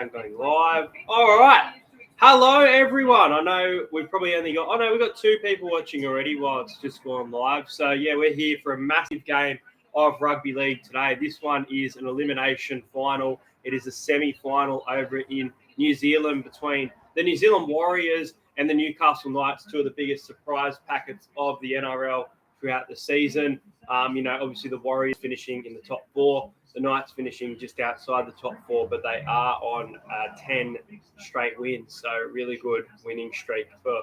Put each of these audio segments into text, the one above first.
I'm going live. All right. Hello, everyone. I know we've probably only got, we've got two people watching already while it's just gone live. So, yeah, we're here for a massive game of rugby league today. This one is an elimination final. It is a semi-final over in New Zealand between the New Zealand Warriors and the Newcastle Knights, two of the biggest surprise packets of the NRL throughout the season. Obviously the Warriors finishing in the top four, the Knights finishing just outside the top four, but they are on 10 straight wins. So really good winning streak for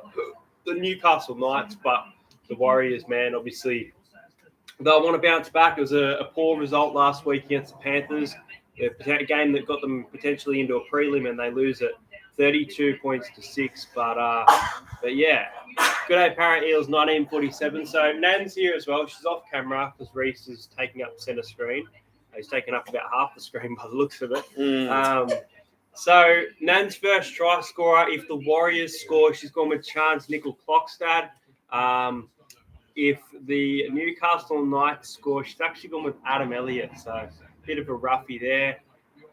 the Newcastle Knights. But the Warriors, man, obviously they'll want to bounce back. It was a poor result last week against the Panthers, a game that got them potentially into a prelim, and they lose it 32 points to 6. But yeah, good day, Parrot Eels 1947. So Nan's here as well. She's off camera because Reese is taking up centre screen. He's taking up about half the screen by the looks of it. So Nan's first try scorer. If the Warriors score, she's gone with Chance Nickel-Clockstad. If the Newcastle Knights score, she's actually gone with Adam Elliott. So a bit of a roughie there.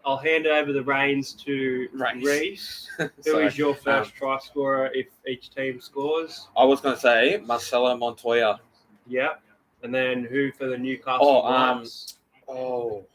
I'll hand over the reins to Reese. Who is your first try scorer if each team scores? I was going to say Marcelo Montoya. Yep. And then who for the Newcastle Knights?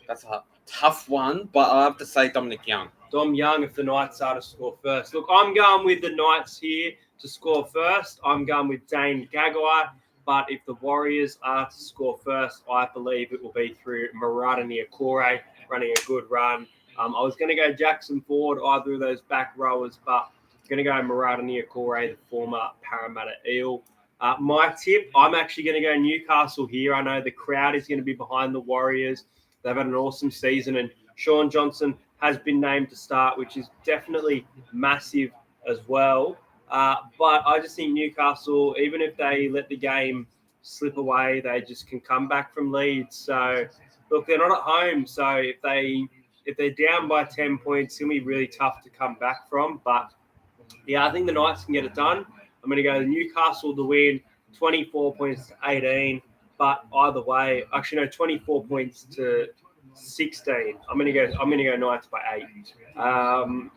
That's a tough one, but I have to say Dominic Young. Dom Young if the Knights are to score first. Look, I'm going with the Knights here to score first. I'm going with Dane Gagai. But if the Warriors are to score first, I believe it will be through Marata Niokore running a good run. I was going to go Jackson Ford, either of those back rowers, but I'm going to go Marata Niokore, the former Parramatta Eel. My tip, I'm actually going to go Newcastle here. I know the crowd is going to be behind the Warriors. They've had an awesome season, and Sean Johnson has been named to start, which is definitely massive as well. But I just think Newcastle, even if they let the game slip away, they just can come back from leads. So, look, they're not at home. So if they're down by 10 points, it's going to be really tough to come back from. But, yeah, I think the Knights can get it done. I'm going to go Newcastle to win, 24 points to 18. But either way, actually, no, 24 points to 16. I'm going to go Knights by 8.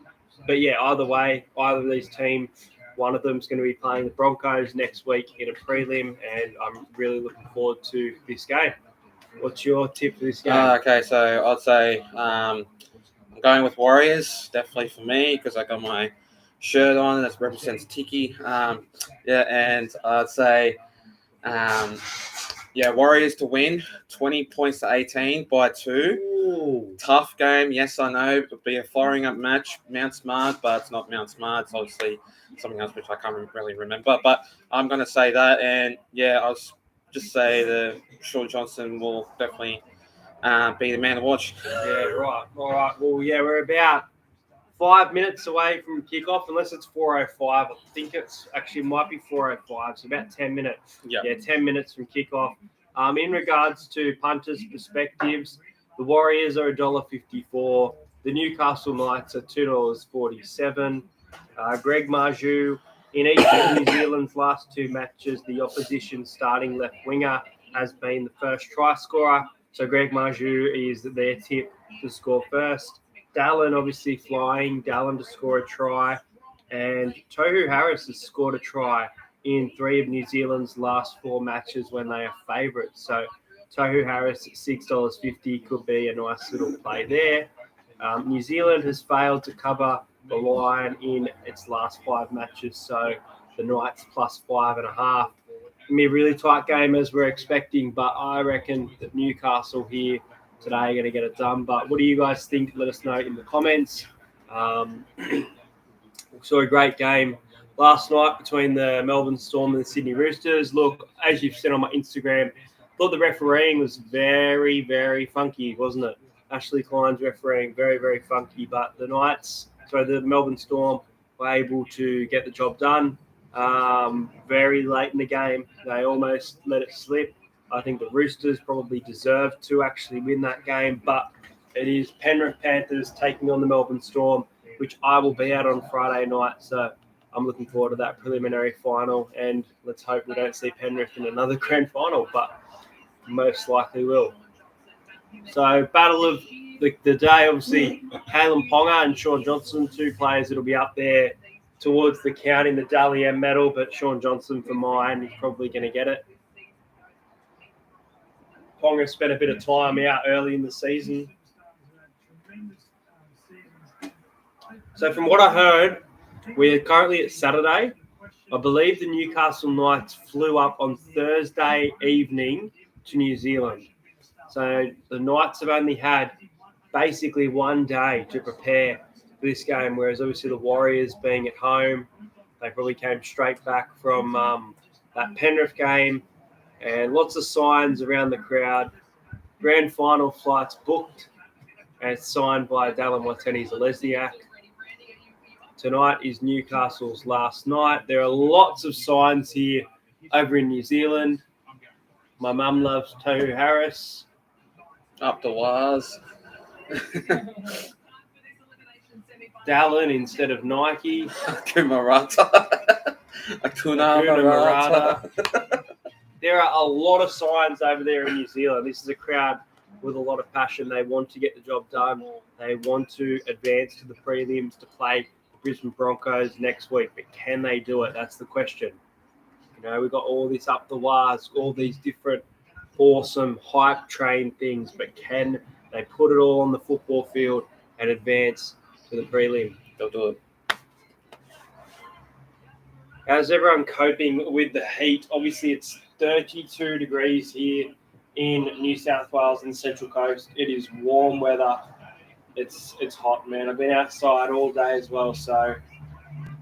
But, yeah, either way, either of these teams, one of them is going to be playing the Broncos next week in a prelim, and I'm really looking forward to this game. What's your tip for this game? Okay, so I'd say I'm going with Warriors, definitely for me, because I got my shirt on that represents Tiki. And I'd say, Warriors to win, 20 points to 18 by 2. Ooh. Tough game, yes, I know. It'll be a firing up match, Mount Smart, but it's not Mount Smart. It's obviously something else which I can't really remember. But I'm going to say that, and I'll just say that Sean Johnson will definitely be the man to watch. Yeah, right. All right. Well, yeah, we're about 5 minutes away from kickoff, unless it's 4:05. I think might be 4:05, so about 10 minutes. Yeah, 10 minutes from kickoff. In regards to punters' perspectives, the Warriors are $1.54. The Newcastle Knights are $2.47. Greg Marju, in each of New Zealand's last 2 matches, the opposition starting left winger has been the first try scorer. So Greg Marju is their tip to score first. Dallin obviously flying, Dallin to score a try. And Tohu Harris has scored a try in 3 of New Zealand's last 4 matches when they are favourites. So Tohu Harris at $6.50 could be a nice little play there. New Zealand has failed to cover the line in its last 5 matches, so the Knights plus 5.5. It'll be a really tight game as we're expecting, but I reckon that Newcastle here today are going to get it done. But what do you guys think? Let us know in the comments. We saw a great game last night between the Melbourne Storm and the Sydney Roosters. Look, as you've seen on my Instagram, thought the refereeing was very, very funky, wasn't it? Ashley Klein's refereeing very, very funky, but the Melbourne Storm were able to get the job done very late in the game. They almost let it slip. I think the Roosters probably deserved to actually win that game, but it is Penrith Panthers taking on the Melbourne Storm, which I will be at on Friday night. So I'm looking forward to that preliminary final, and let's hope we don't see Penrith in another grand final, but most likely will. So battle of the day, obviously, Caleb Ponga and Sean Johnson, 2 players that'll be up there towards the count in the Dally M medal, but Sean Johnson for mine is probably going to get it. Ponga spent a bit of time out early in the season. So from what I heard, we're currently at Saturday. I believe the Newcastle Knights flew up on Thursday evening to New Zealand. So the Knights have only had basically 1 day to prepare for this game, whereas obviously the Warriors being at home, they probably came straight back from that Penrith game, and lots of signs around the crowd. Grand final flights booked, and it's signed by Dallin Watene-Zelezniak. Tonight is Newcastle's last night. There are lots of signs here over in New Zealand. My mum loves Tohu Harris. Up the wires. Dallin instead of Nike. Kumarata. Akuna Marata. There are a lot of signs over there in New Zealand. This is a crowd with a lot of passion. They want to get the job done. They want to advance to the prelims to play the Brisbane Broncos next week. But can they do it? That's the question. You know, we've got all this up the wires, all these different awesome hype train things, but can they put it all on the football field and advance to the prelim? They'll do it. How's everyone coping with the heat? Obviously, it's 32 degrees here in New South Wales and the Central Coast. It is warm weather. It's hot, man. I've been outside all day as well, so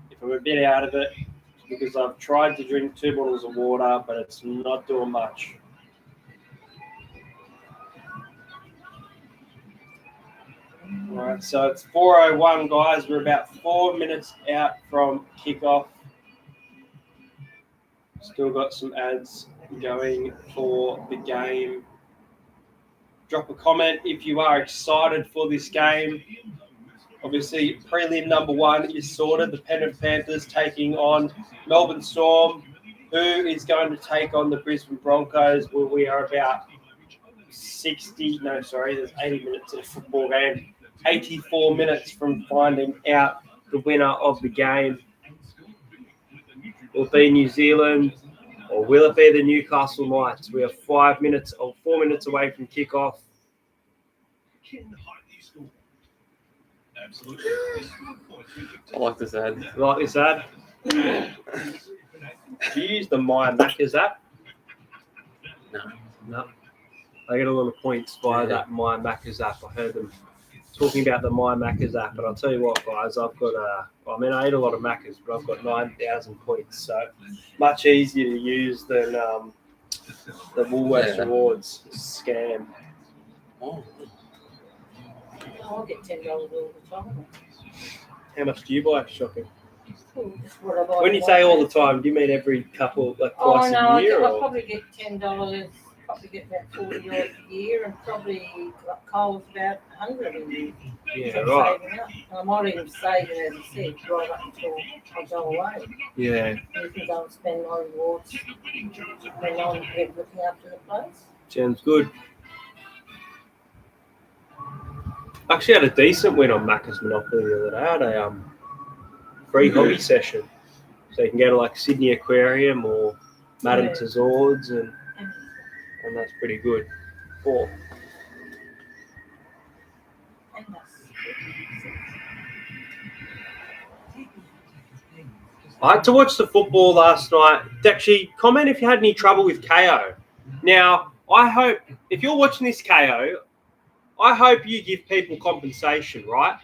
if I'm a bit out of it, it's because I've tried to drink 2 bottles of water, but it's not doing much. All right, so it's 4:01, guys. We're about 4 minutes out from kickoff. Still got some ads going for the game. Drop a comment if you are excited for this game. Obviously, prelim number 1 is sorted. The Penrith Panthers taking on Melbourne Storm, who is going to take on the Brisbane Broncos. Well, we are about there's 80 minutes of a football game. 84 minutes from finding out the winner of the game. Will it be New Zealand or will it be the Newcastle Knights? We are 4 minutes away from kickoff. I like this ad. You like this ad? Do you use the My Macca's app? No. I get a lot of points via that My Macca's app. I heard them talking about the My Macca's app, and I'll tell you what, guys, I've got I eat a lot of Macca's, but I've got 9,000 points, so much easier to use than the Woolworths Rewards scam. Oh. I'll get $10 all the time. How much do you buy shopping? What I buy When you say all the time, do you mean every couple, like twice a year? I'll probably get $10. Probably get about $40 a year, and probably like Coles about $100 a year. Yeah, so right. And I might even save it, as I said, right up until I go away. Yeah. You can go and spend my rewards when I'm here looking after the place. Sounds good. I actually had a decent win on Macca's Monopoly the other day. I had a free hobby session. So you can go to like Sydney Aquarium or Madame Tussauds and that's pretty good. 4. I had to watch the football last night. Actually, comment if you had any trouble with KO. Now, I hope, if you're watching this KO, I hope you give people compensation, right?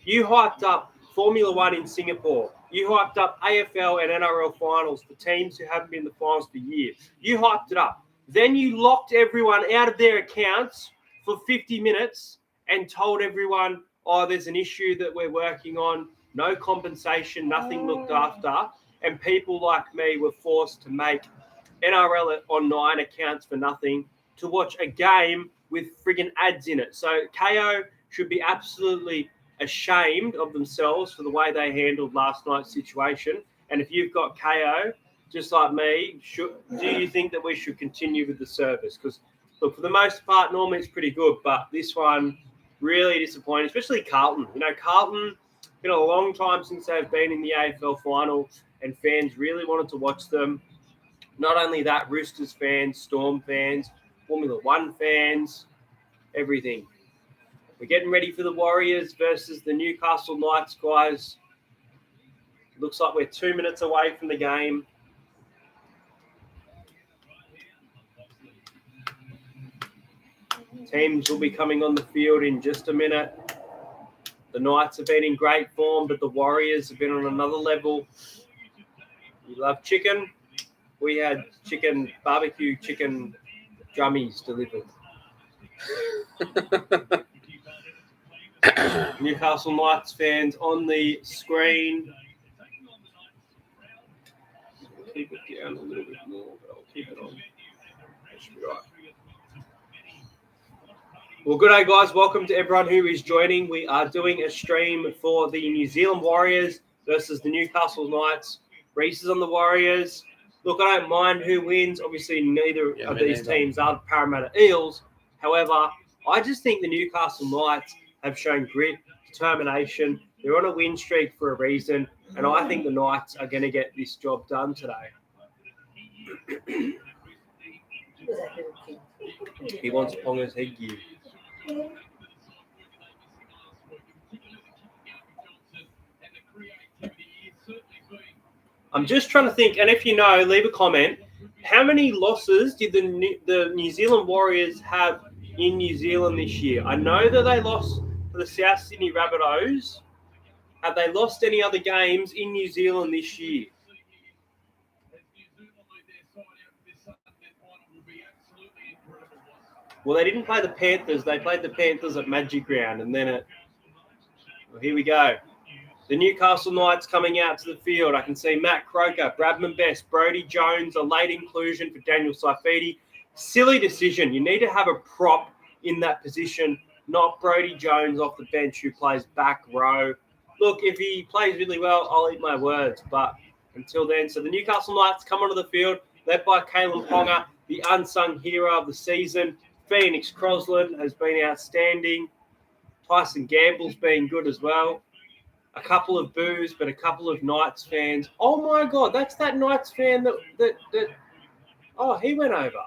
You hyped up Formula One in Singapore. You hyped up AFL and NRL finals for teams who haven't been in the finals for years. You hyped it up. Then you locked everyone out of their accounts for 50 minutes and told everyone, oh, there's an issue that we're working on, no compensation, nothing looked after. And people like me were forced to make NRL on 9 accounts for nothing to watch a game with friggin' ads in it. So KO should be absolutely ashamed of themselves for the way they handled last night's situation. And if you've got KO, just like me, do you think that we should continue with the service? Because, look, for the most part, normally it's pretty good, but this one, really disappointing, especially Carlton. Carlton, been a long time since they've been in the AFL final, and fans really wanted to watch them. Not only that, Roosters fans, Storm fans, Formula One fans, everything. We're getting ready for the Warriors versus the Newcastle Knights, guys. Looks like we're 2 minutes away from the game. Teams will be coming on the field in just a minute. The Knights have been in great form, but the Warriors have been on another level. You love chicken? We had barbecue chicken drummies delivered. Newcastle Knights fans on the screen. Keep it down a little bit more, but I'll keep it on. That should be right. Well, good day, guys. Welcome to everyone who is joining. We are doing a stream for the New Zealand Warriors versus the Newcastle Knights. Reese is on the Warriors. Look, I don't mind who wins. Obviously, neither of these teams are the Parramatta Eels. However, I just think the Newcastle Knights have shown grit, determination. They're on a win streak for a reason, and I think the Knights are going to get this job done today. He wants Ponga's headgear. I'm just trying to think, and if you know, leave a comment. How many losses did the New Zealand Warriors have in New Zealand this year? I know that they lost to the South Sydney Rabbitohs. Have they lost any other games in New Zealand this year? Well, they didn't play the Panthers. They played the Panthers at Magic Round, and then here we go. The Newcastle Knights coming out to the field. I can see Matt Croker, Bradman Best, Brodie Jones, a late inclusion for Daniel Saifidi. Silly decision. You need to have a prop in that position, not Brodie Jones off the bench who plays back row. Look, if he plays really well, I'll eat my words. But until then, so the Newcastle Knights come onto the field, led by Kalen Ponga, the unsung hero of the season. Phoenix Crosland has been outstanding. Tyson Gamble's been good as well. A couple of boos, but a couple of Knights fans. Oh my God, that's that Knights fan that oh, he went over.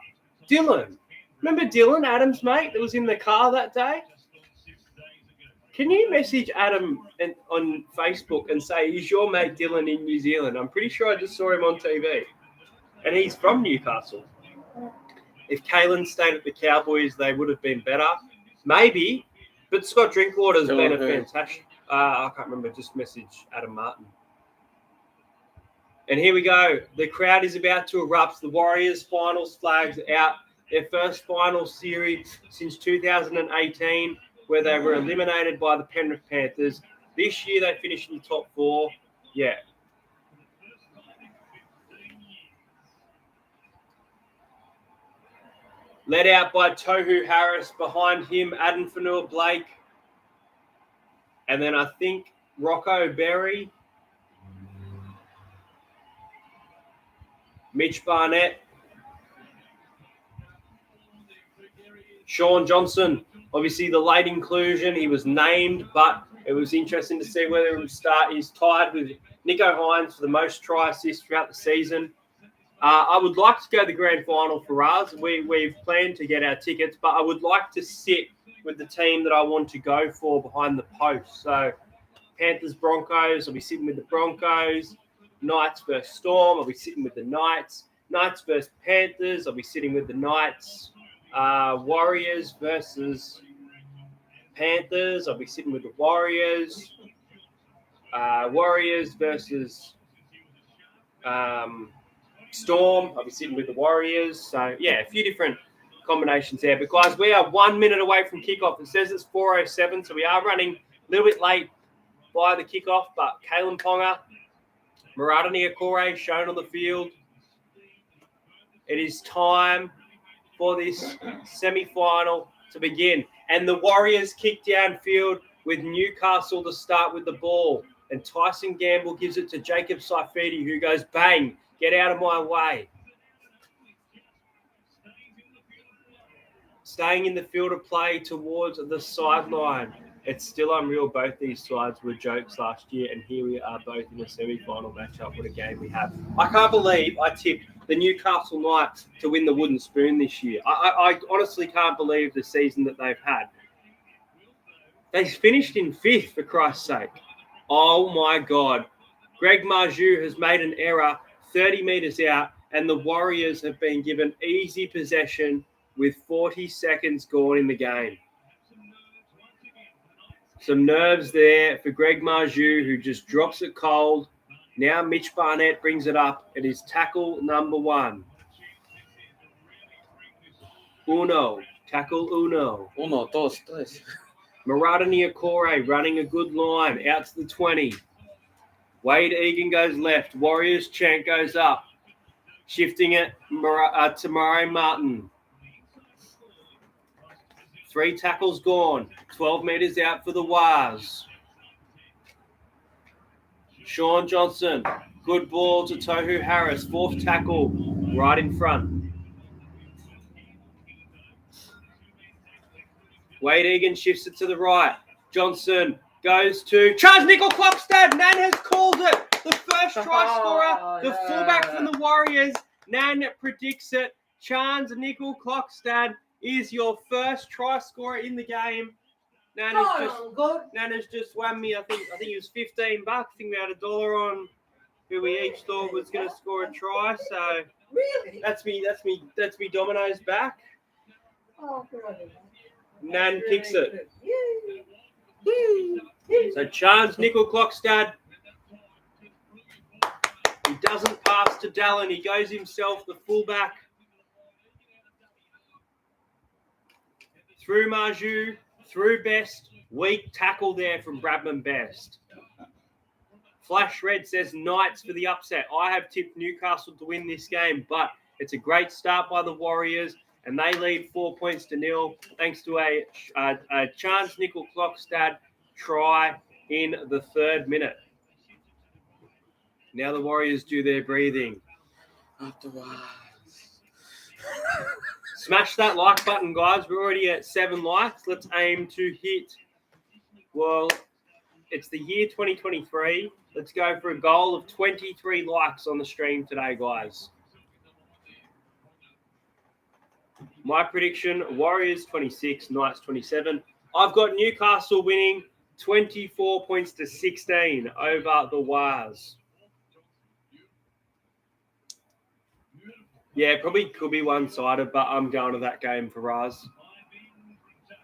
Dylan. Remember Dylan, Adam's mate, that was in the car that day? Can you message Adam on Facebook and say, is your mate Dylan in New Zealand? I'm pretty sure I just saw him on TV. And he's from Newcastle. If Kalen stayed at the Cowboys, they would have been better. Maybe. But Scott Drinkwater's been a fantastic... I can't remember. Just message Adam Martin. And here we go. The crowd is about to erupt. The Warriors finals flags out. Their first final series since 2018, where they were eliminated by the Penrith Panthers. This year they finished in the top four. Yeah. Led out by Tohu Harris. Behind him, Adam Fanua-Blake. And then I think Rocco Berry, Mitch Barnett, Sean Johnson. Obviously, the late inclusion, he was named, but it was interesting to see whether he would start. He's tied with Nico Hines for the most try assists throughout the season. I would like to go to the grand final for us. We've planned to get our tickets, but I would like to sit with the team that I want to go for behind the post. So Panthers, Broncos, I'll be sitting with the Broncos. Knights versus Storm, I'll be sitting with the Knights. Knights versus Panthers, I'll be sitting with the Knights. Warriors versus Panthers, I'll be sitting with the Warriors. Warriors versus Storm, I'll be sitting with the Warriors. So, yeah, a few different combinations there. But, guys, we are 1 minute away from kickoff. It says it's 4:07, so we are running a little bit late by the kickoff. But Kalen Ponga, Murata Niokore shown on the field. It is time for this semi-final to begin. And the Warriors kick downfield with Newcastle to start with the ball. And Tyson Gamble gives it to Jacob Saifidi, who goes, bang, get out of my way. staying in the field of play towards the sideline. It's still unreal. Both these sides were jokes last year, and here we are both in a semi-final matchup. What a game we have. I can't believe I tipped the Newcastle Knights to win the Wooden Spoon this year. I honestly can't believe the season that they've had. They finished in 5th, for Christ's sake. Oh, my God. Greg Marju has made an error 30 metres out, and the Warriors have been given easy possession with 40 seconds gone in the game. Some nerves there for Greg Marju, who just drops it cold. Now Mitch Barnett brings it up. It is tackle number 1. Tackle uno. Uno, dos, tres. Murata Niokore running a good line out to the 20. Wade Egan goes left. Warriors chant goes up. Shifting it to Murray Martin. 3 tackles gone. 12 metres out for the Wars. Sean Johnson. Good ball to Tohu Harris. 4th tackle right in front. Wade Egan shifts it to the right. Johnson goes to Charles Nickel-Klokstad. Nan has called it. The first try scorer, the fullback from the Warriors. Nan predicts it. Chance Nickel-Klokstad is your first try scorer in the game. Nan has just won me. I think it was $15. I think we had $1 on who we each thought was going to score a try. So Really? that's me. Domino's back. Oh, good. Nan kicks it. Yay. So Chance Nickel-Klokstad. He doesn't pass to Dallin. He goes himself, the fullback. Through Marju, through Best. Weak tackle there from Bradman Best. Flash Red says Knights for the upset. I have tipped Newcastle to win this game, but it's a great start by the Warriors, and they lead 4 points to 0 thanks to a Chance Nickel-Klokstad try in the 3rd minute. Now the Warriors do their breathing. Smash that like button, guys. We're already at 7 likes. Let's aim to hit, well, it's the year 2023. Let's go for a goal of 23 likes on the stream today, guys. My prediction, Warriors 26, Knights 27. I've got Newcastle winning 24 points to 16 over the Wars. Yeah, probably could be one-sided, but I'm going to that game for Raz.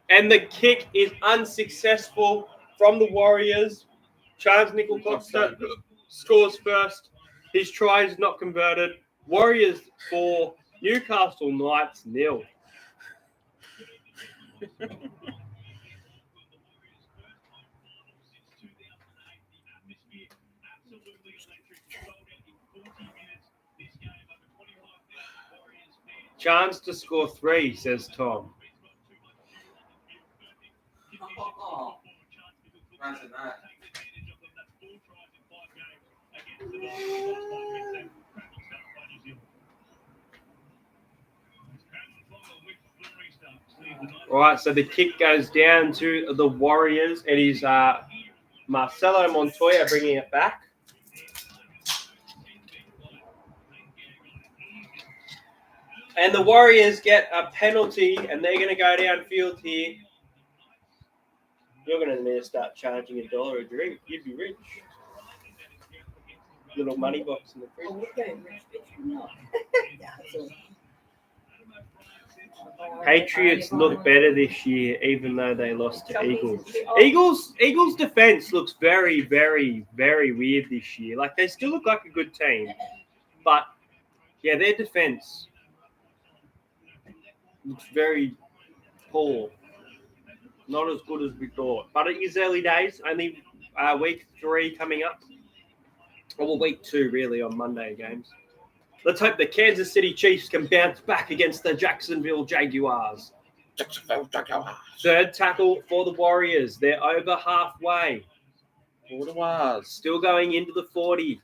And the kick is unsuccessful from the Warriors. Chance Nickel-Klokstad scores first. His try is not converted. Warriors 4, Newcastle Knights 0. Chance to score 3, says Tom. All right, so the kick goes down to the Warriors. It is Marcelo Montoya bringing it back. And the Warriors get a penalty, and they're going to go downfield here. You're going to need to start charging $1 a drink. You'd be rich. Little money box in the fridge. Oh, we're getting rich, bitch. No. That's all. Patriots look better this year, even though they lost to Eagles. Eagles defense looks very, very, very weird this year. Like, they still look like a good team, but yeah, their defense looks very poor. Not as good as we thought, but it is early days. Only week 3 coming up. Well, week 2 really on Monday games. Let's hope the Kansas City Chiefs can bounce back against the Jacksonville Jaguars. 3rd tackle for the Warriors. They're over halfway. For the Wars. Still going into the 40.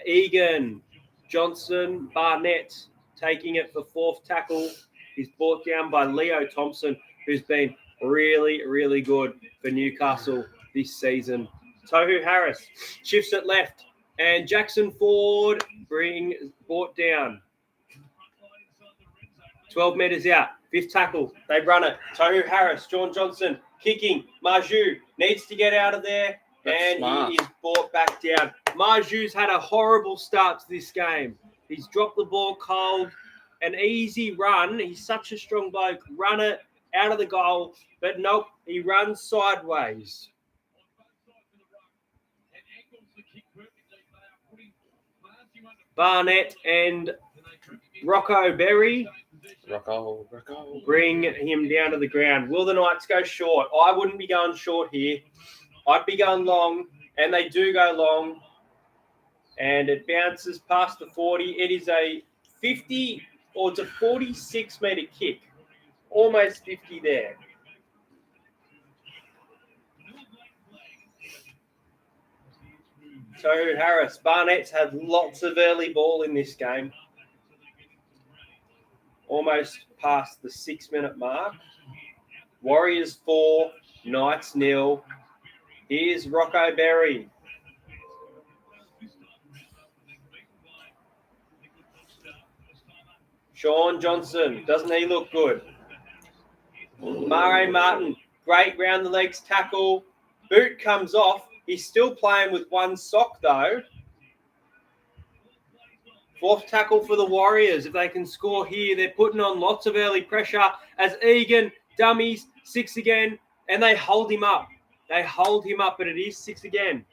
Egan, Johnson, Barnett taking it for 4th tackle. He's brought down by Leo Thompson, who's been really, really good for Newcastle this season. Tohu Harris shifts it left, and Jackson Ford brought down. 12 metres out, 5th tackle. They run it. Tohu Harris, John Johnson kicking. Marju needs to get out of there. He is brought back down. Marju's had a horrible start to this game. He's dropped the ball cold. An easy run. He's such a strong bloke. Run it out of the goal. But nope, he runs sideways. Barnett and Rocco Berry bring him down to the ground. Will the Knights go short? I wouldn't be going short here. I'd be going long, and they do go long. And it bounces past the 40. It is a 50, or it's a 46-metre kick. Almost 50 there. So Harris, Barnett's had lots of early ball in this game. Almost past the 6-minute mark. Warriors 4, Knights 0. Here's Rocco Berry. Sean Johnson, doesn't he look good? Mare Martin, great round the legs tackle. Boot comes off. He's still playing with one sock though. 4th tackle for the Warriors. If they can score here, they're putting on lots of early pressure as Egan dummies 6 again, and they hold him up. They hold him up, but it is 6 again.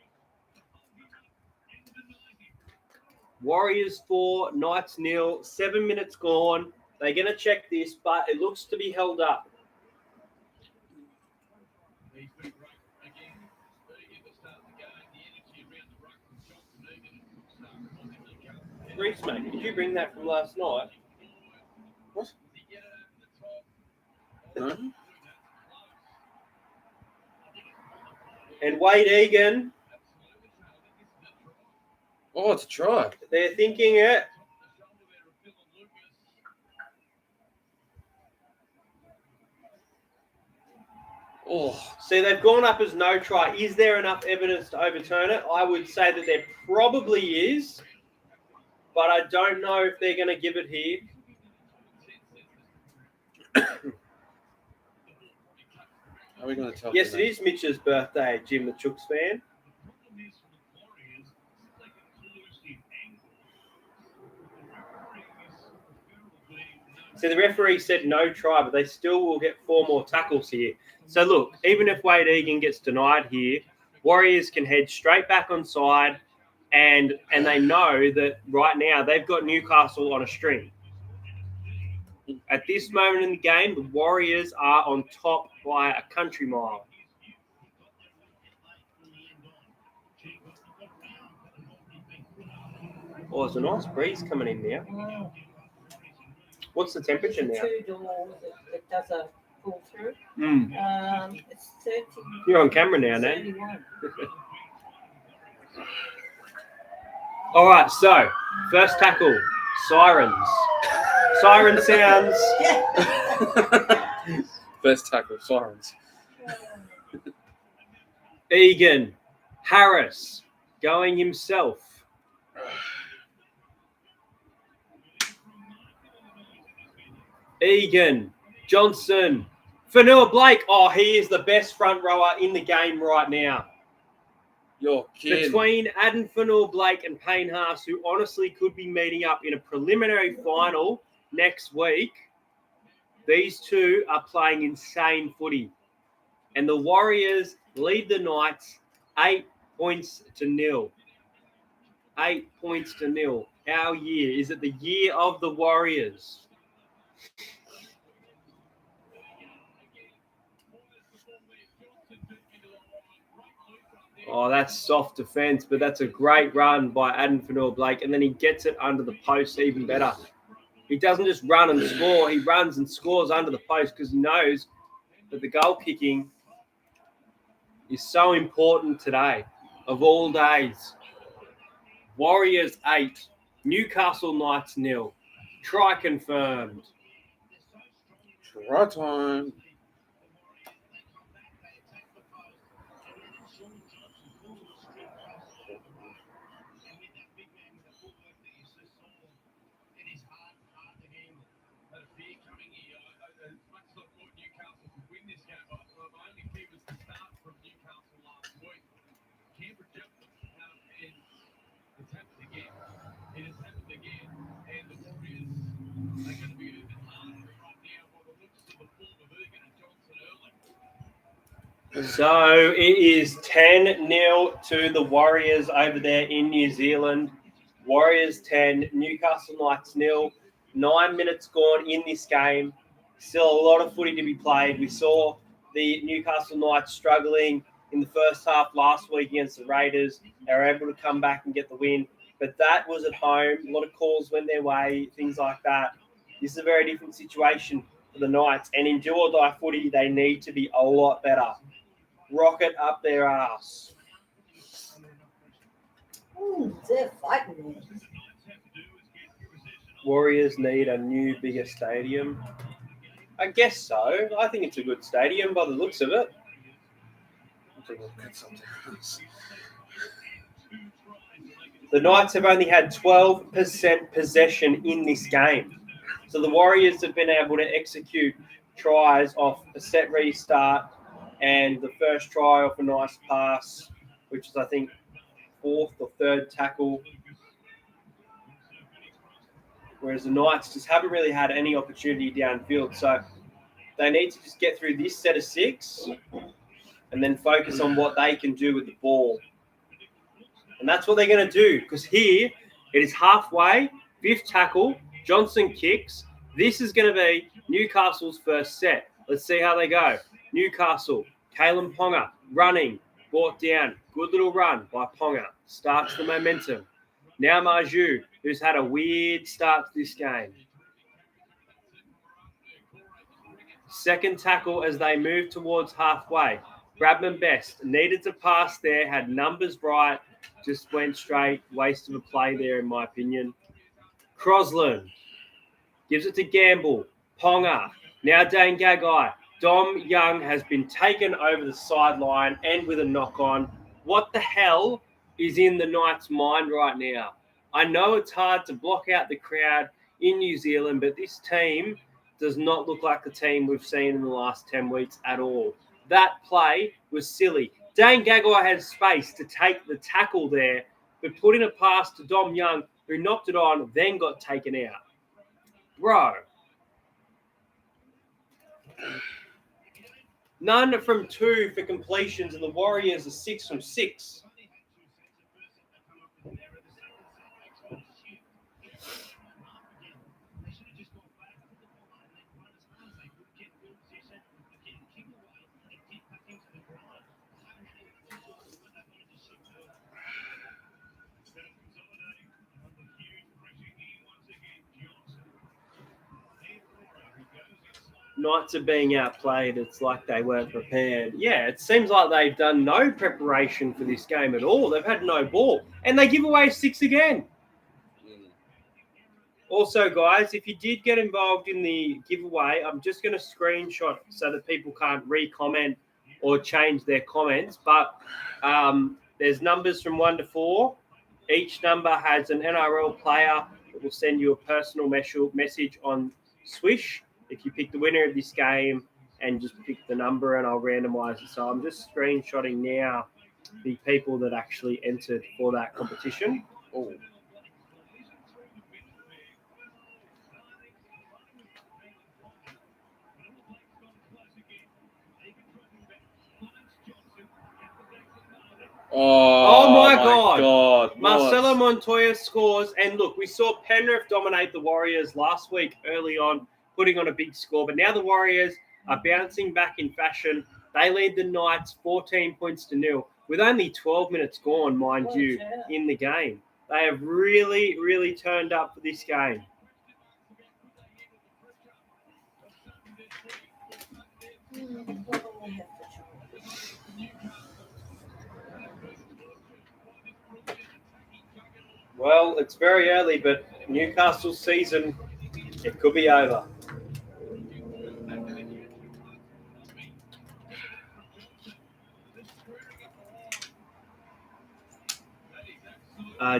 Warriors 4, Knights 0. 7 minutes gone. They're going to check this, but it looks to be held up. Reese, mate, did you bring that from last night? What? No. And Wade Egan. Oh, it's a try. They're thinking it. Oh, see, they've gone up as no try. Is there enough evidence to overturn it? I would say that there probably is, but I don't know if they're going to give it here. Are we going to tell? Yes, it is Mitch's birthday, Jim the Chooks fan. So the referee said no try, but they still will get 4 more tackles here. So look, even if Wade Egan gets denied here, Warriors can head straight back on side, and they know that right now they've got Newcastle on a string. At this moment in the game, the Warriors are on top by a country mile. Oh, there's a nice breeze coming in now. What's the temperature now? 2 doors that does a pull through. It's 30. You're on camera now, Nat. 31. All right, so first tackle, sirens. Siren sounds. First tackle, sirens. Egan, Harris, going himself. Egan, Johnson, Fanua Blake. Oh, he is the best front rower in the game right now. You're kidding. Between Aden Fanua Blake and Payne Haas, who honestly could be meeting up in a preliminary final next week, these two are playing insane footy. And the Warriors lead the Knights 8 points to 0. 8 points to 0. Our year. Is it the year of the Warriors? Oh, that's soft defense, but that's a great run by Aden Fanua Blake. And then he gets it under the post even better. He doesn't just run and score. He runs and scores under the post because he knows that the goal kicking is so important today, of all days. Warriors 8, Newcastle Knights 0. Try confirmed. Right time. So it is 10-0 to the Warriors over there in New Zealand. Warriors 10, Newcastle Knights 0. 9 minutes gone in this game. Still a lot of footy to be played. We saw the Newcastle Knights struggling in the first half last week against the Raiders. They were able to come back and get the win. But that was at home. A lot of calls went their way, things like that. This is a very different situation for the Knights. And in do or die footy, they need to be a lot better. Rocket up their ass. They're fighting. Warriors need a new, bigger stadium. I guess so. I think it's a good stadium by the looks of it. The Knights have only had 12% possession in this game. So the Warriors have been able to execute tries off a set restart and the first try off a nice pass, which is, I think, fourth or third tackle. Whereas the Knights just haven't really had any opportunity downfield. So they need to just get through this set of 6 and then focus on what they can do with the ball. And that's what they're going to do, because here it is halfway, 5th tackle, Johnson kicks. This is going to be Newcastle's first set. Let's see how they go. Newcastle, Kalen Ponga running, brought down. Good little run by Ponga. Starts the momentum. Now Marju, who's had a weird start to this game. Second tackle as they move towards halfway. Bradman Best needed to pass there, had numbers right, just went straight. Waste of a play there, in my opinion. Crosland gives it to Gamble. Ponga. Now Dane Gagai. Dom Young has been taken over the sideline and with a knock on. What the hell is in the Knights' mind right now? I know it's hard to block out the crowd in New Zealand, but this team does not look like the team we've seen in the last 10 weeks at all. That play was silly. Dane Gagai had space to take the tackle there, but put in a pass to Dom Young, who knocked it on, then got taken out. Bro. None from 2 for completions, and the Warriors are 6 from 6. Knights are being outplayed. It's like they weren't prepared. Yeah, it seems like they've done no preparation for this game at all. They've had no ball. And they give away 6 again. Also, guys, if you did get involved in the giveaway, I'm just going to screenshot so that people can't re-comment or change their comments. But there's numbers from 1 to 4. Each number has an NRL player that will send you a personal message on Swish if you pick the winner of this game and just pick the number, and I'll randomize it. So I'm just screenshotting now the people that actually entered for that competition. Oh. Oh my God. Marcelo Montoya scores. And look, we saw Penrith dominate the Warriors last week early on, putting on a big score. But now the Warriors are bouncing back in fashion. They lead the Knights 14 points to 0 with only 12 minutes gone, mind you, in the game. They have really, really turned up for this game. Well, it's very early, but Newcastle's season, it could be over.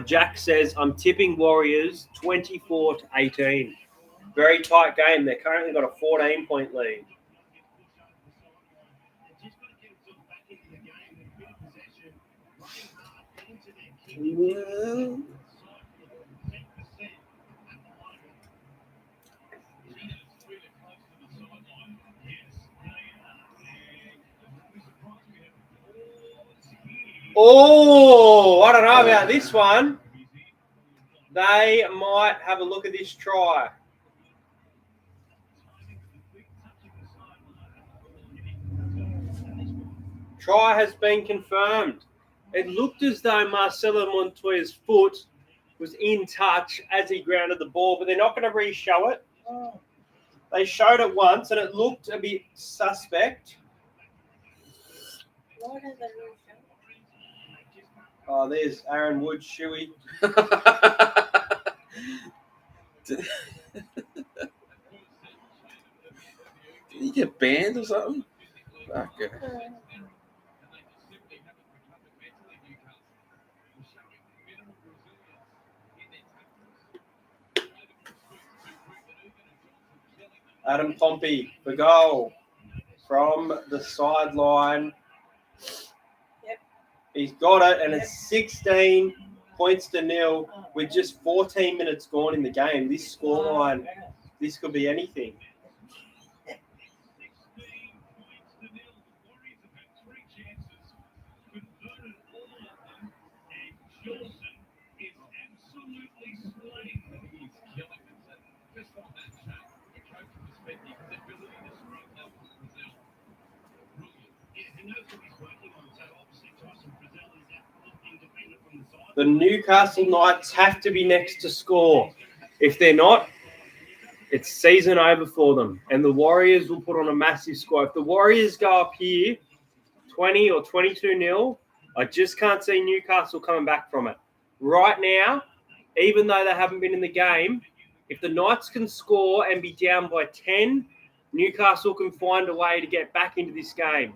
Jack says, I'm tipping Warriors 24-18. Very tight game. They're currently got a 14-point lead. Oh, I don't know about this one. They might have a look at this try. Try has been confirmed. It looked as though Marcelo Montoya's foot was in touch as he grounded the ball, but they're not going to re-show it. They showed it once, and it looked a bit suspect. Why don't they really show? Oh, there's Aaron Wood, Shuey. Did he get banned or something? Okay. Adam Pompey for goal from the sideline. Yep. He's got it, and it's 16 points to nil with just 14 minutes gone in the game. This scoreline, this could be anything. The Newcastle Knights have to be next to score. If they're not, it's season over for them. And the Warriors will put on a massive score. If the Warriors go up here 20 or 22-0, I just can't see Newcastle coming back from it. Right now, even though they haven't been in the game, if the Knights can score and be down by 10, Newcastle can find a way to get back into this game.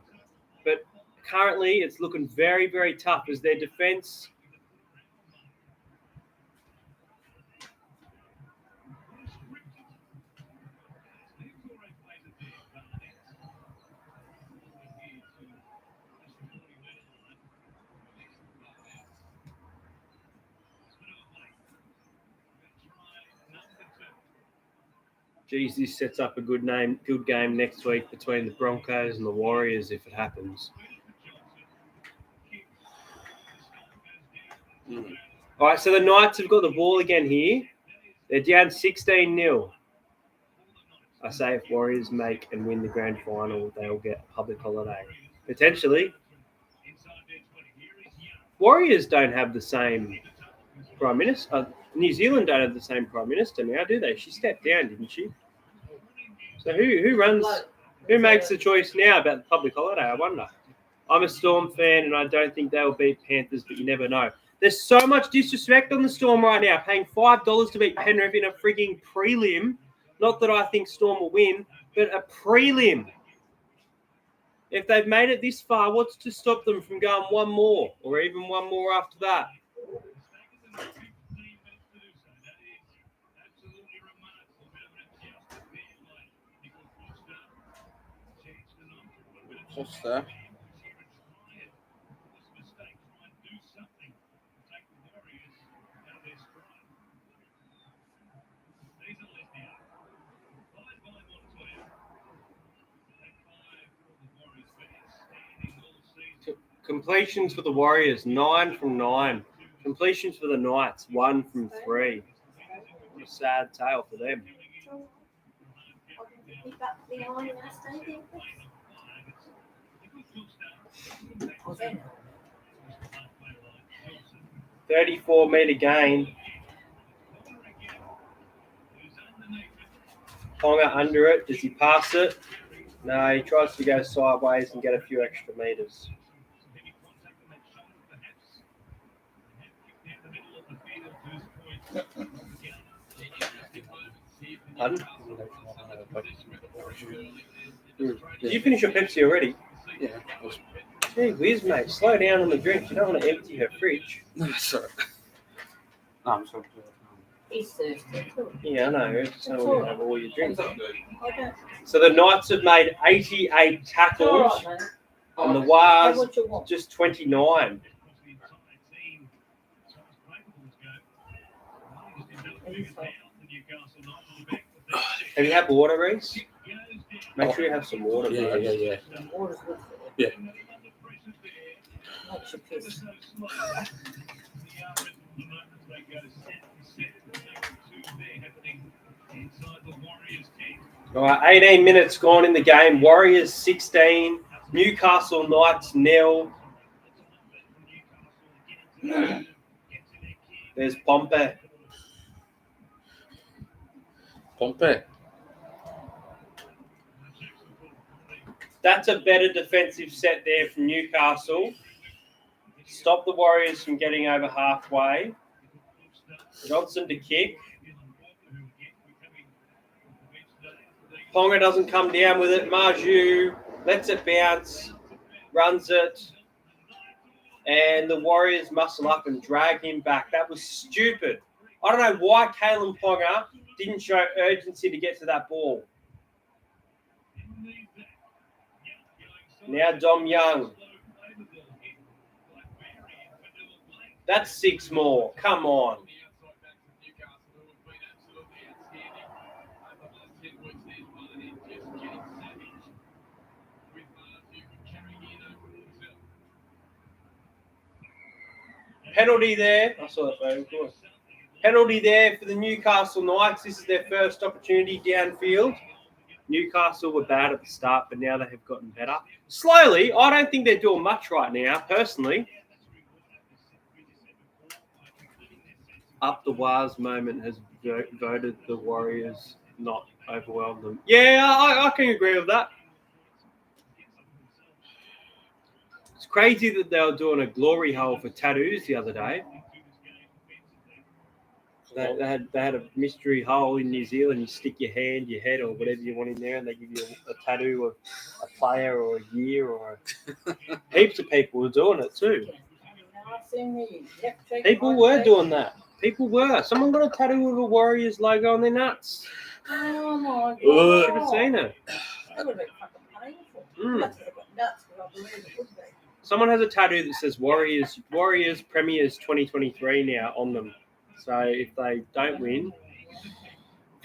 But currently, it's looking very, very tough as their defence... Geez, this sets up a good game next week between the Broncos and the Warriors if it happens. All right, so the Knights have got the ball again here. They're down 16-0. I say if Warriors make and win the grand final, they'll get a public holiday. Potentially. Warriors don't have the same Prime Minister. New Zealand don't have the same Prime Minister now, do they? She stepped down, didn't she? So who makes the choice now about the public holiday, I wonder? I'm a Storm fan, and I don't think they'll beat Panthers, but you never know. There's so much disrespect on the Storm right now, paying $5 to beat Penrith in a freaking prelim. Not that I think Storm will win, but a prelim. If they've made it this far, what's to stop them from going one more or even one more after that? Costa. Completions for the Warriors, 9 from 9. Completions for the Knights, 1 from 3. What a sad tale for them. 34-metre gain. Ponga under it. Does he pass it? No, he tries to go sideways and get a few extra metres. Pardon? Did you finish your Pepsi already? Yeah. Gee whiz, mate. Slow down on the drink. You don't want to empty her fridge. No, sorry. No, I'm sorry. He's thirsty too. Yeah, I know. So you have all your drinks. I don't. So the Knights have made 88 It's tackles, all right, mate. and the Have Wars what you want. just 29. Have you had water, Reese? Make sure you have some water, bro. Yeah. Water's good for Yeah. you. Makes you piss. All right, 18 minutes gone in the game. Warriors 16, Newcastle Knights 0. There's Pompey. That's a better defensive set there from Newcastle. Stop the Warriors from getting over halfway. Johnson to kick. Ponga doesn't come down with it. Marju lets it bounce, runs it, and the Warriors muscle up and drag him back. That was stupid. I don't know why Kalen Ponga didn't show urgency to get to that ball. Now Dom Young. That's 6 more. Come on. Penalty there. I saw that phone call. Penalty there for the Newcastle Knights. This is their first opportunity downfield. Newcastle were bad at the start, but now they have gotten better. Slowly, I don't think they're doing much right now, personally. Up the Wars moment has voted the Warriors not overwhelmed them. Yeah, I can agree with that. It's crazy that they were doing a glory hole for tattoos the other day. They had a mystery hole in New Zealand. You stick your hand, your head, or whatever you want in there, and they give you a tattoo of a player or a year or heaps of people were doing it too. People were doing that. People were. Someone got a tattoo with a Warriors logo on their nuts. Oh my God. You should have seen it. That would have been fucking painful. Nuts would have got nuts, but I believe it would be. Someone has a tattoo that says Warriors Premiers 2023 now on them. So if they don't win,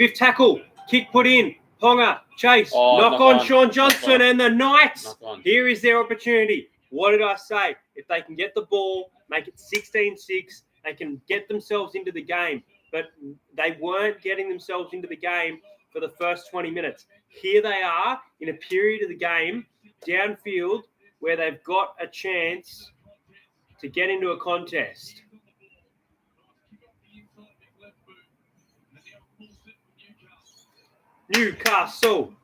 5th tackle, kick put in, Ponga, chase, knock on Sean Johnson and the Knights. Here is their opportunity. What did I say? If they can get the ball, make it 16-6, they can get themselves into the game. But they weren't getting themselves into the game for the first 20 minutes. Here they are in a period of the game, downfield, where they've got a chance to get into a contest. Newcastle.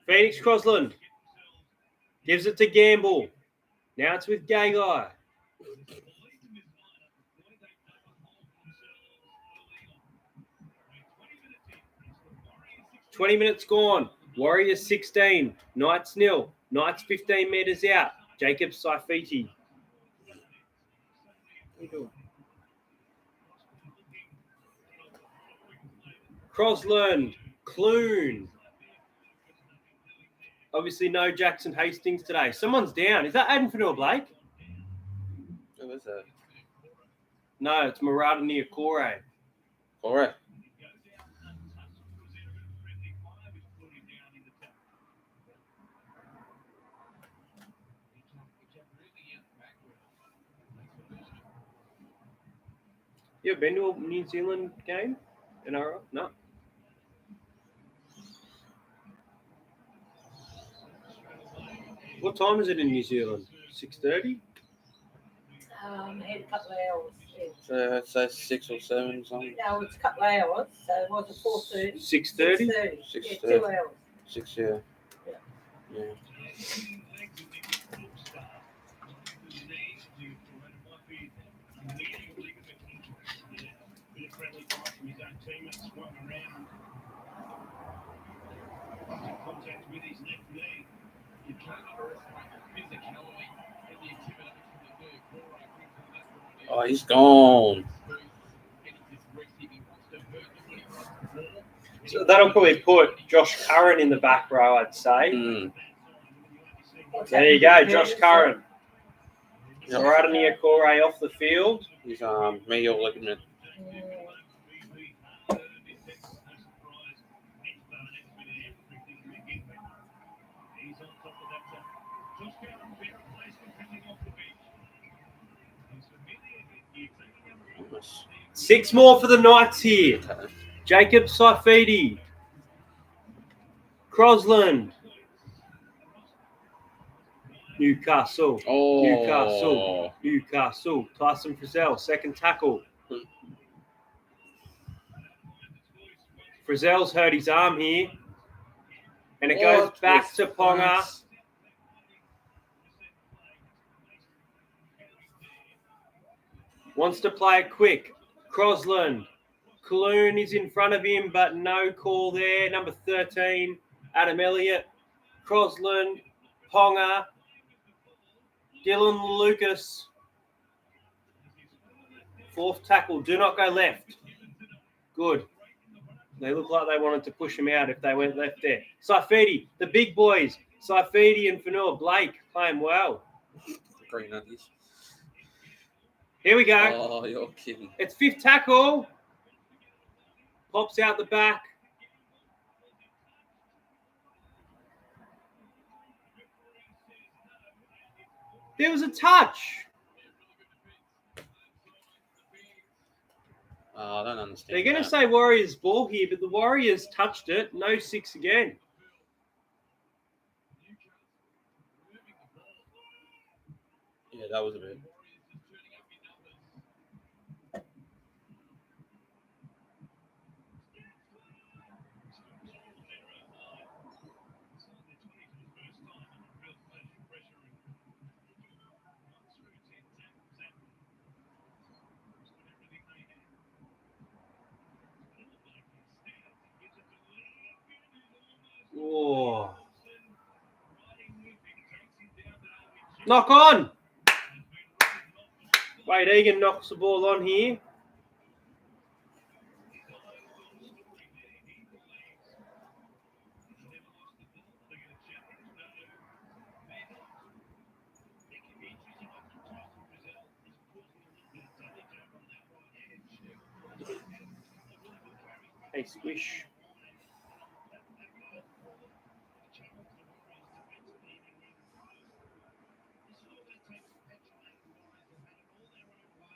Phoenix Crosland gives it to Gamble. Now it's with Gay Guy. "20 minutes gone. Warriors 16. Knights 0. Knights 15 metres out. Jacob Saifiti. What are you doing? Crosland. Clune. Obviously, no Jackson Hastings today. Someone's down. Is that Aiden Fanua-Blake? Who is that? No, it's Murata Niokore. Correct. You ever been to a New Zealand game? NRL? No. What time is it in New Zealand? 6:30? Had a couple of hours. I'd say 6 or 7 something. No, it's a couple of hours, so it was a 4:30. 6:30? 6:30. Yeah, 2 hours. 6, yeah. Yeah. Oh, he's gone. So that'll probably put Josh Curran in the back row, I'd say. Mm. There you go, Josh Curran. Yep. Radamir Corey off the field. He's medial ligament. Nice. 6 more for the Knights here. Okay. Jacob Saifidi. Crosland. Newcastle. Oh. Newcastle. Tyson Frizzell, second tackle. Frizzell's hurt his arm here. And it goes What back was to Ponga. that? Wants to play it quick. Crosland. Clune is in front of him, but no call there. Number 13, Adam Elliott. Crosland. Ponga. Dylan Lucas. 4th tackle. Do not go left. Good. They look like they wanted to push him out if they went left there. Saifidi, the big boys. Saifidi and Fanua Blake playing well. Green Uggies. Here we go. Oh, you're kidding. It's 5th tackle. Pops out the back. There was a touch. I don't understand. They're going to that. say Warriors ball here, but the Warriors touched it. No 6 again. Yeah, that was a bit. Oh. Knock on. Wade Egan knocks the ball on here. Hey, squish.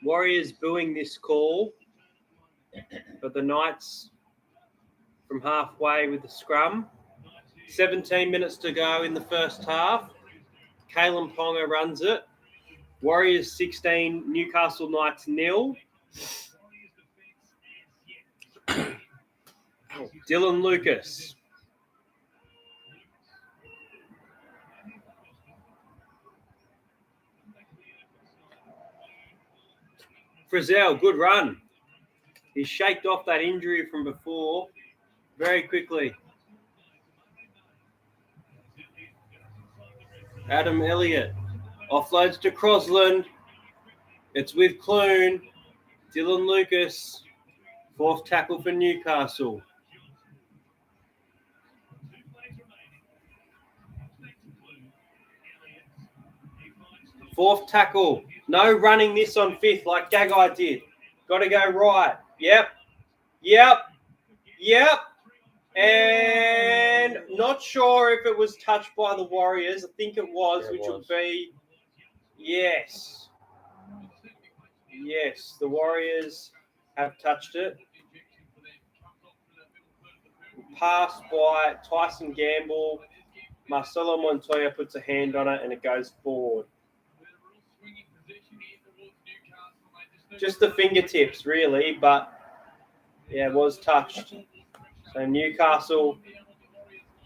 Warriors booing this call, but the Knights from halfway with the scrum. 17 minutes to go in the first half. Kalen Ponga runs it. Warriors 16, Newcastle Knights 0. Dylan Lucas. Frizzell, good run. He shaked off that injury from before very quickly. Adam Elliott offloads to Crosland. It's with Clune. Dylan Lucas, 4th tackle for Newcastle. Fourth tackle. No running this on 5th like Gagai did. Got to go right. Yep. And not sure if it was touched by the Warriors. I think it was, which would be yes. Yes, the Warriors have touched it. Passed by Tyson Gamble. Marcelo Montoya puts a hand on it and it goes forward. Just the fingertips, really, but yeah, it was touched. So Newcastle,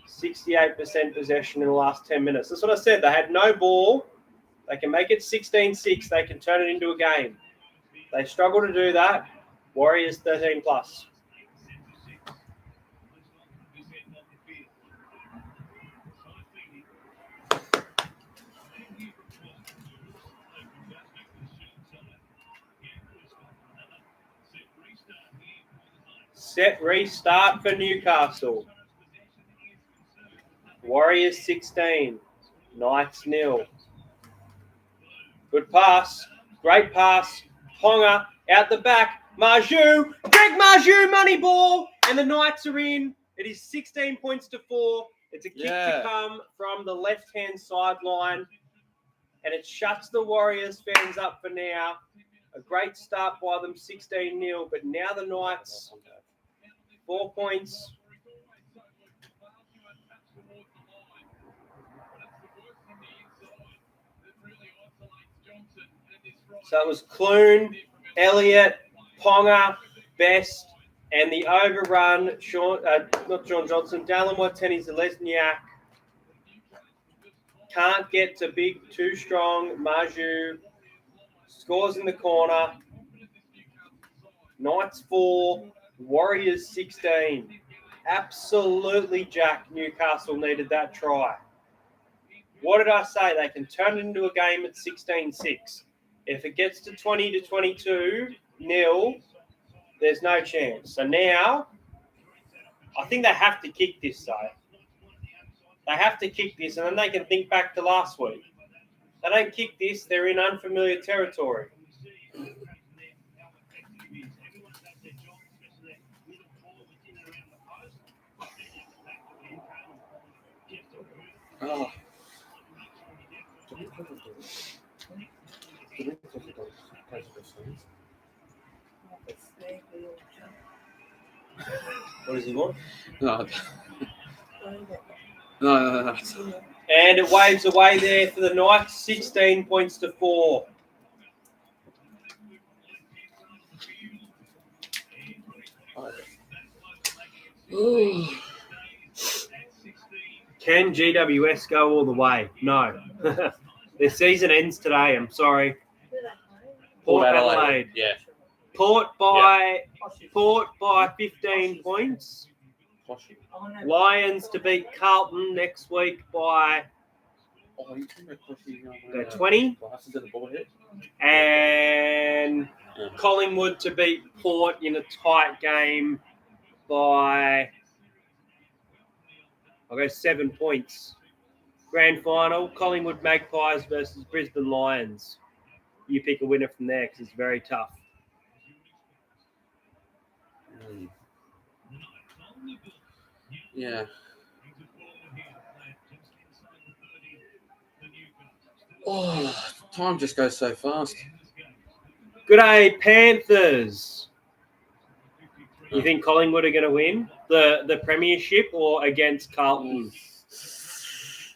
68% possession in the last 10 minutes. That's what I said. They had no ball. They can make it 16-6. They can turn it into a game. They struggle to do that. Warriors 13+. Set, restart for Newcastle. Warriors 16. Knights 0. Good pass. Great pass. Ponga out the back. Marju. Greg Marju, money ball. And the Knights are in. It is 16 points to 4. It's a kick to come from the left-hand sideline. And it shuts the Warriors fans up for now. A great start by them, 16-0. But now the Knights, 4 points. So it was Clune, Elliott, Ponga, Best, and the overrun, not Sean Johnson, Dallin Wateni-Zelezniak. Can't get to big, too strong. Marju scores in the corner. Knights 4, Warriors 16. Absolutely, Jack. Newcastle needed that try. What did I say? They can turn it into a game at 16-6. If it gets to 20 to 22 nil, there's no chance. So now, I think they have to kick this, though. They have to kick this, and then they can think back to last week. They don't kick this, they're in unfamiliar territory. Oh. What does he want? No. And it waves away there for the Knights, 16 points to 4. Can GWS go all the way? No. Their season ends today, I'm sorry. Port Adelaide. Yeah. Port by 15 points. Lions to beat Carlton next week by 20. And Collingwood to beat Port in a tight game by, I'll go 7 points. Grand final, Collingwood Magpies versus Brisbane Lions. You pick a winner from there because it's very tough. Yeah. Oh, time just goes so fast. Good day, Panthers. You think Collingwood are going to win the premiership or against Carlton? It's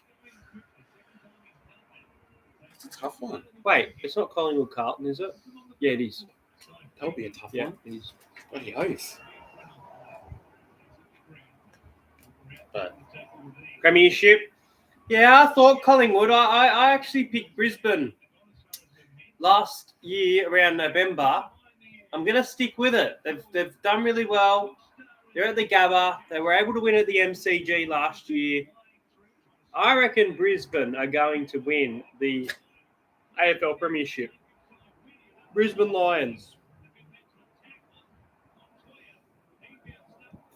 a tough one. Wait, it's not Collingwood Carlton, is it? Yeah, it is. That'll be a tough Yeah, one. it is. Bloody oath. But Premiership. Yeah, I thought Collingwood. I actually picked Brisbane last year around November. I'm going to stick with it. They've done really well. They're at the Gabba. They were able to win at the MCG last year. I reckon Brisbane are going to win the AFL Premiership. Brisbane Lions.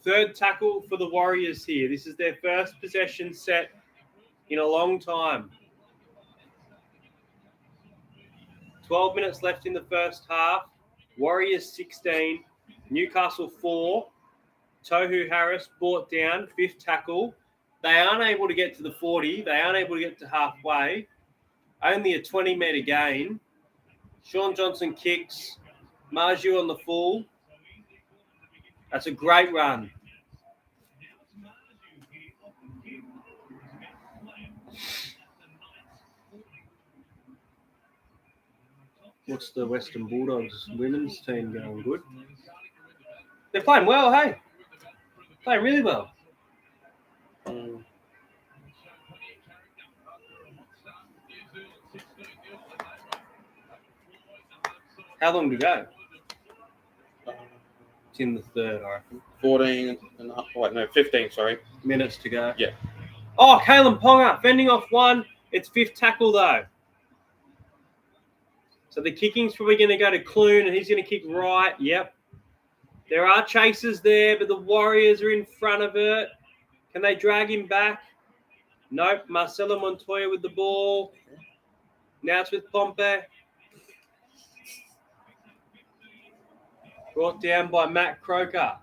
Third tackle for the Warriors here. This is their first possession set in a long time. 12 minutes left in the first half. Warriors 16, Newcastle 4. Tohu Harris brought down, fifth tackle. They aren't able to get to the 40. They aren't able to get to halfway. Only a 20-metre gain. Sean Johnson kicks. Marju on the full. That's a great run. What's the Western Bulldogs women's team going? Good. They're playing well, hey? Playing really well. How long to go? It's in the third, I reckon. 14 and 15, sorry. Minutes to go. Yeah. Oh, Kalen Ponga fending off one. It's fifth tackle, though. So the kicking's probably going to go to Clune, and he's going to kick right. Yep. There are chasers there, but the Warriors are in front of it. Can they drag him back? Nope. Marcelo Montoya with the ball. Now it's with Pompey. Brought down by Matt Croker.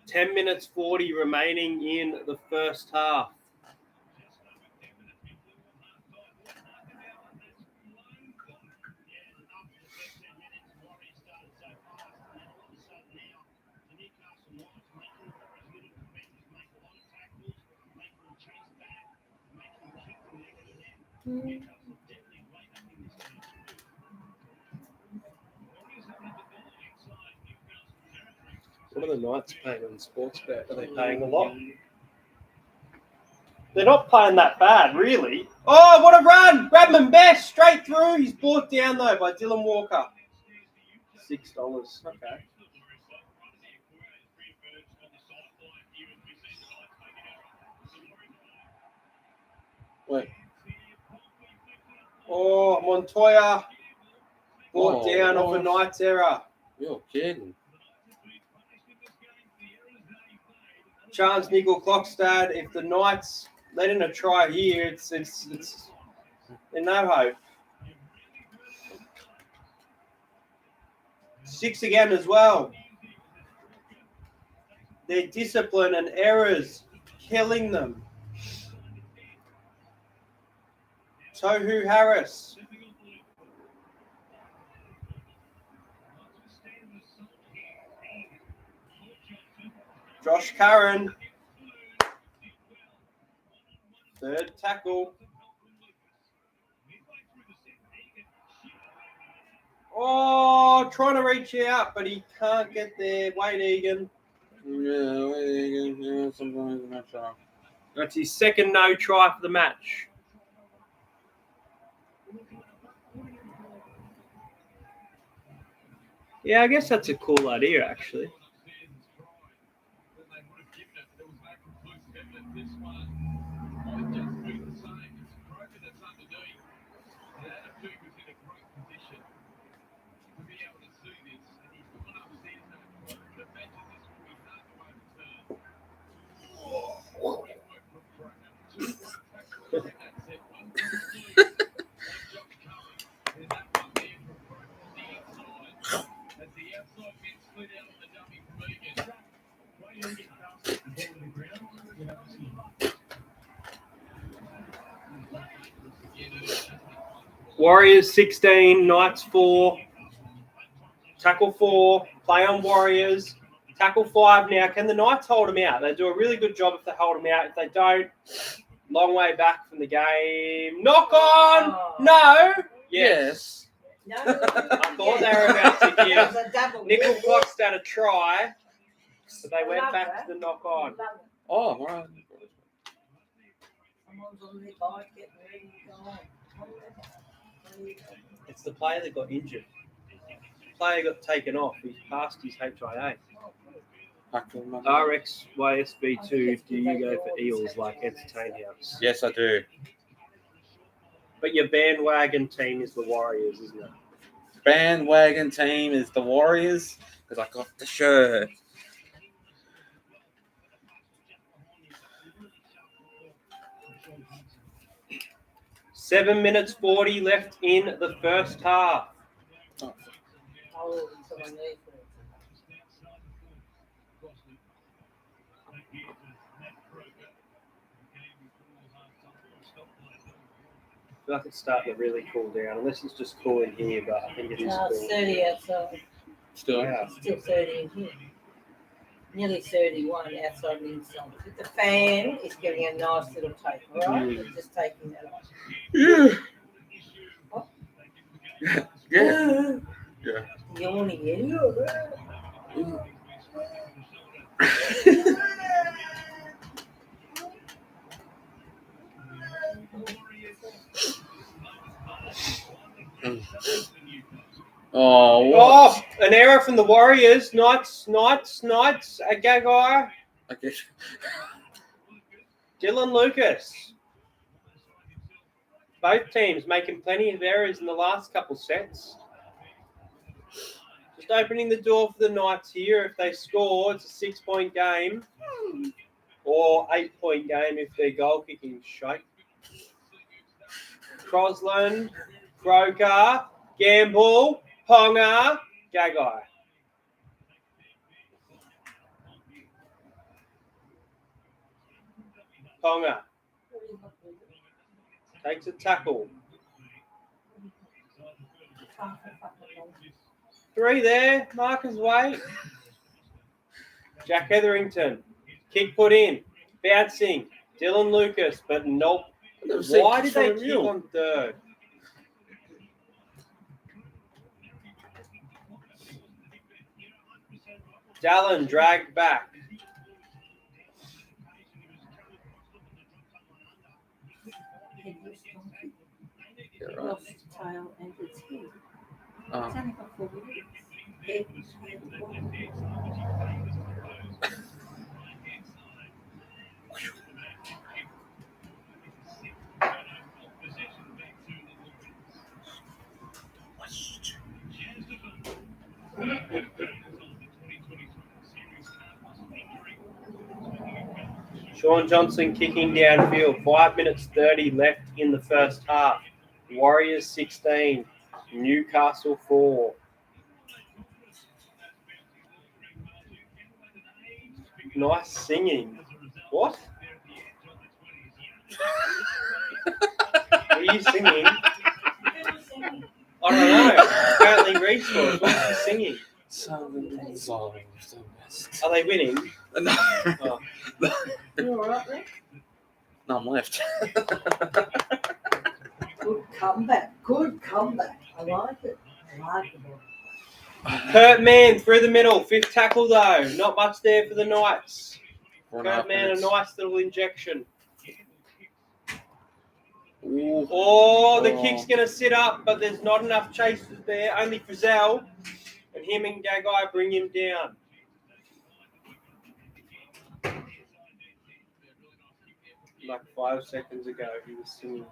10 minutes 40 remaining in the first half. What are the Knights paying on sports bet? Are they paying a lot? They're not playing that bad, really. Oh, what a run! Bradman Best straight through. He's brought down, though, by Dylan Walker. $6. Okay. Wait. Oh, Montoya brought down off a Knights error. You're kidding. Chance Nickel Clockstad. If the Knights let in a try here, it's there's no hope. 6 again as well. Their discipline and errors killing them. Tohu Harris. Josh Curran. Third tackle. Oh, trying to reach out, but he can't get there. Wade Egan. Yeah, Wade Egan. Yeah, sometimes I'm not sure. That's his second no try for the match. Yeah, I guess that's a cool idea, actually. Warriors 16, Knights 4. Tackle 4, play on Warriors. Tackle 5 now. Can the Knights hold them out? They do a really good job if they hold them out. If they don't, long way back from the game. Knock on! No! Yes. No, I thought they were about to give Nickel Clockstad a try, but they went back to the knock on. Oh, all right. Someone's on their bike getting ready to go on. It's the player that got injured. The player got taken off. He passed his HIA. RXYSB2, do you go for Eels like Entertain House? Yes, I do. But your bandwagon team is the Warriors, isn't it? Bandwagon team is the Warriors because I got the shirt. Seven minutes 40 left in the first half. Oh, someone needs it. I feel like it's starting to really cool down, unless it's just cool in here, but I think it is No, cool. it's 30 outside. Still. Yeah. Still 30 in here. Nearly 31 outside and inside. But the fan is getting a nice little take, all right? We're just taking that off. Yeah. What? Yeah. Yeah. Yawning. Oh, An error from the Warriors. Knights, a Gagai. okay. Dylan Lucas. Both teams making plenty of errors in the last couple sets. Just opening the door for the Knights here. If they score, it's a 6-point game. Or 8-point game if they're goal kicking shape. Crosland, Croker, Gamble, Ponga, Gagai. Ponga takes a tackle. 3 there, Marcus Way. Jack Hetherington, kick put in, bouncing. Dylan Lucas, but nope. Why did they kick on third? Dallin dragged back. It lost its tail and its head. Oh. It's only got 4 legs. Head, tail, Sean Johnson kicking downfield. 5 minutes 30 left in the first half. Warriors 16, Newcastle 4. Nice singing. What? What are you singing? I don't know. Apparently Reese was. What's he singing? Are they winning? No. Oh. You all right there? No, I'm left. Good comeback. Good comeback. I like it. I like it. Kurt Mann through the middle. 5th tackle though. Not much there for the Knights. 4.5 Kurt Mann, a minutes. nice little injection. Ooh. Oh, the kick's going to sit up, but there's not enough chasers there. Only Frizzell. And him and Gagai bring him down. Like 5 seconds ago, he was singing.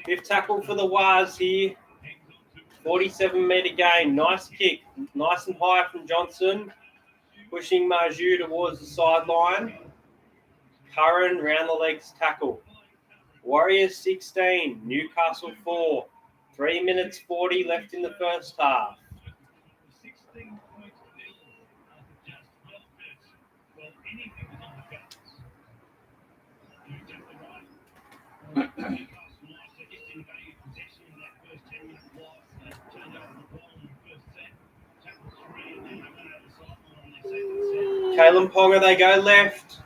Fifth tackle for the Waz here. 47-metre gain. Nice kick. Nice and high from Johnson. Pushing Marju towards the sideline. Curran round the legs tackle. Warriors 16. Newcastle 4. 3 minutes 40 left in the first half. Kalen Ponga, they go left.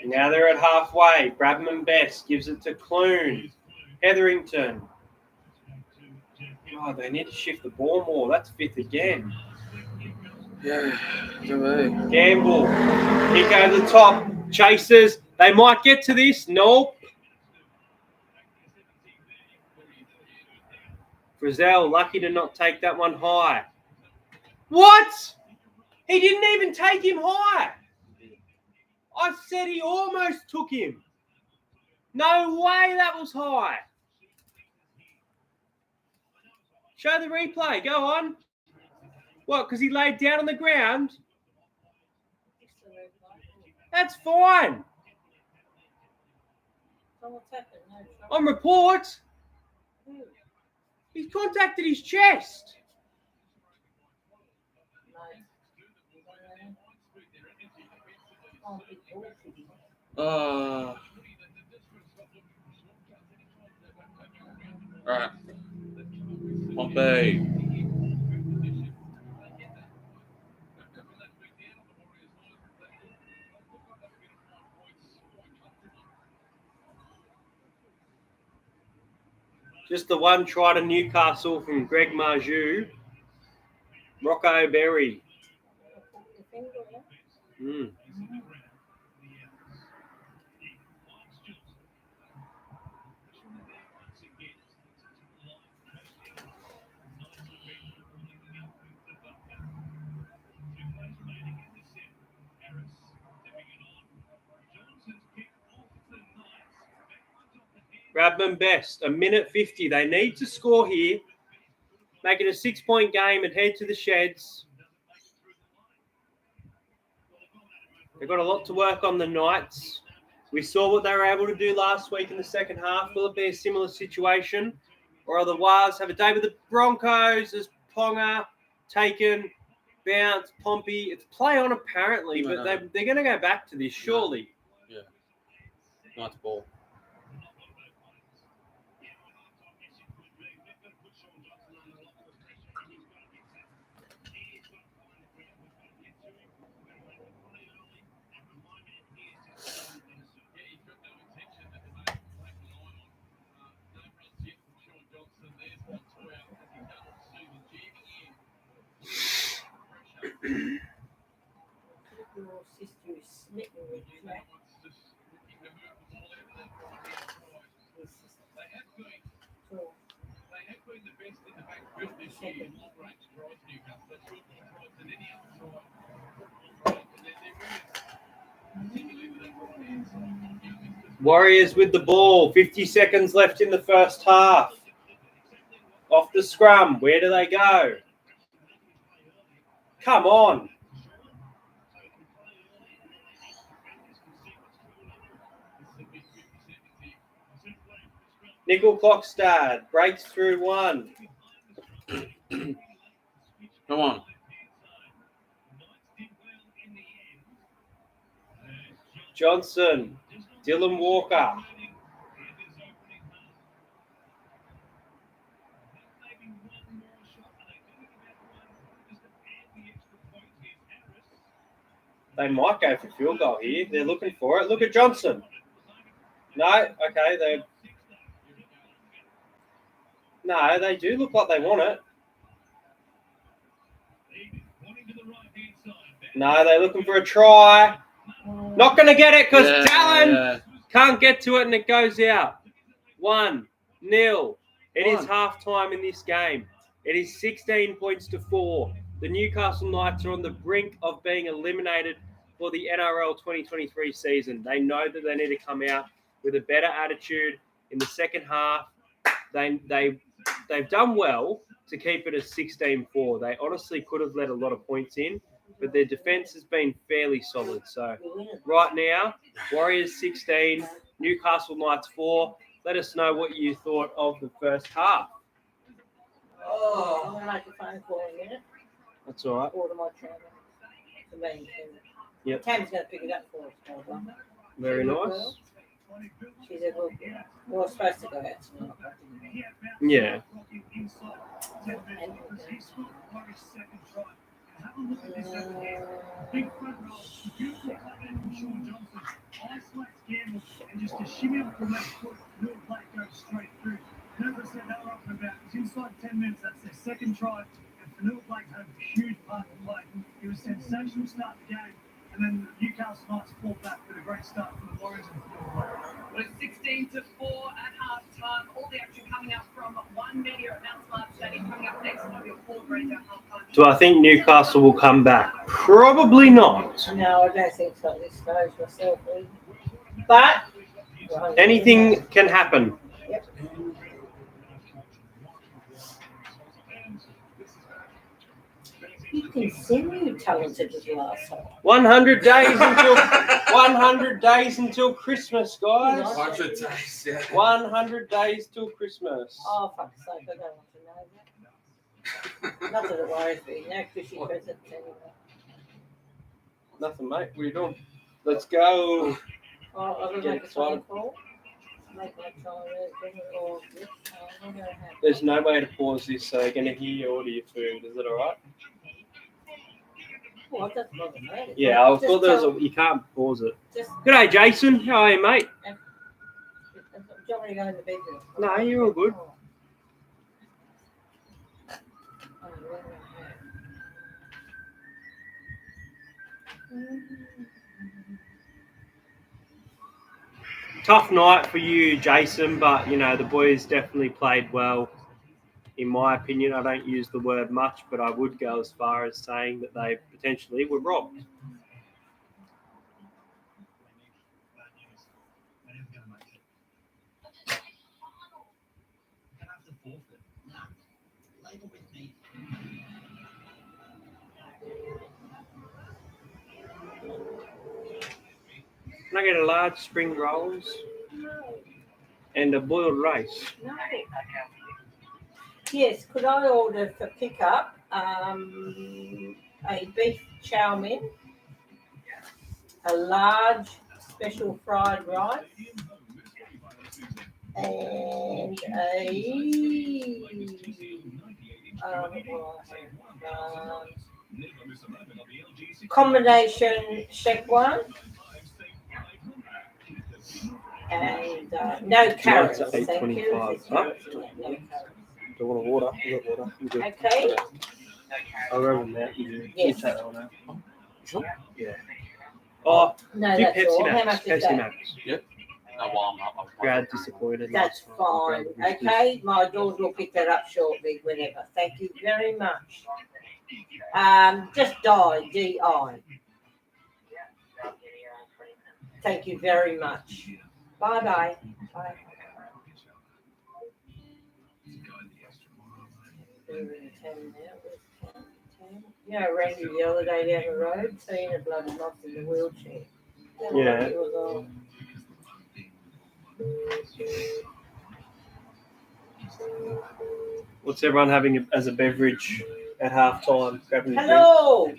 Now they're at halfway. Bradman Best gives it to Clune. Hetherington. Oh, they need to shift the ball more. That's 5th again. Yeah, good. Gamble. Kick over the top. Chasers. They might get to this. Nope. Frizzell, lucky to not take that one high. What? He didn't even take him high. I said he almost took him. No way that was high. Show the replay. Go on. What, because he laid down on the ground? That's fine. So what's happened? No, On report, he contacted his chest. Alright. Pompey. Just the one try to Newcastle from Greg Marju. Rocco Berry. Mm. Radman Best, 1:50. They need to score here. Make it a 6-point game and head to the sheds. They've got a lot to work on, the Knights. We saw what they were able to do last week in the second half. Will it be a similar situation? Or otherwise, have a day with the Broncos as Ponga taken, bounce, Pompey. It's play on apparently, but they're going to go back to this, surely. Yeah. Nice ball. Your sister is smitten with Jack. Second. Warriors with the ball. 50 seconds left in the first half. Off the scrum. Where do they go? Come on. Nickel Clockstad breaks through one. Come on. Johnson. Dylan Walker. They might go for field goal here. They're looking for it. Look at Johnson. No, okay. They do look like they want it. No, they're looking for a try. Not going to get it because Dallin can't get to it and it goes out. 1-0. It is half-time in this game. It is 16 points to 4. The Newcastle Knights are on the brink of being eliminated for the NRL 2023 season. They know that they need to come out with a better attitude in the second half. They've done well to keep it at 16-4. They honestly could have let a lot of points in, but their defence has been fairly solid. So right now, Warriors 16, Newcastle Knights 4. Let us know what you thought of the first half. Oh, I'm going to make a phone call in a minute. That's all right. Order my trainer. The main thing. Yep. Tam's going to pick it up for us. Hold on. Very nice. She said, well, we're supposed to go out tonight. Yeah. And just to shimmy up the left foot, little play goes straight through. And as I said, they were up and about. It was inside 10 minutes. That's their second try. And Fanil Blake had a huge part of the play. It was a sensational start to the game. And then the Newcastle Knights fought back with a great start from the Warriors and Fanil Blake. Well, 16-4 at half time. All the action coming up from One Media at Mount Smart Stadium. Coming up next, will be a full breakdown half time. Do I think Newcastle will come back? Probably not. No, I don't think so. This goes myself. But Anything can happen. Yep. You can sing you talented as last time. 100 days until Christmas, guys. 100 days, yeah. 100 days till Christmas. Oh, fuck's sake, I don't want to know that. Not that it worries me. No Christmas present anyway. Nothing, mate. What are you doing? Let's go. Oh, I'll Get make a phone excited. call. Make my phone call. There's no way to pause this, so they're going to hear you order your food. Is that all right? Oh, it doesn't bother me. Yeah, I Just thought there was tell- you can't pause it. Just, G'day, Jason. How are you, mate? do you want me to go in the bedroom? No, you're all good. Oh. Oh, Tough night for you, Jason, but you know the boys definitely played well. In my opinion, I don't use the word much, but I would go as far as saying that they potentially were robbed. Can I get a large spring rolls and a boiled rice? No. Yes, could I order for pickup a beef chow mein, a large special fried rice, and combination Szechuan and no carrots. Nights at Thank you. 8:25. Huh? No carrots. Do you want water? You got water? You good? Okay. I'll remember that. You Yes. take that one out. Sure. Yeah. Oh, No, do that's Pepsi all. How Max. much is Pepsi that? Max. I'm Grad disappointed. That's fine. Okay, my daughter will pick that up shortly, whenever. Thank you very much. Just D-I. Thank you very much. Bye-bye. Bye. You know, Randy the other day down the road, seeing a bloody lost in the wheelchair. Yeah. It was all... What's everyone having as a beverage at halftime? Grabbing a drink? Hello!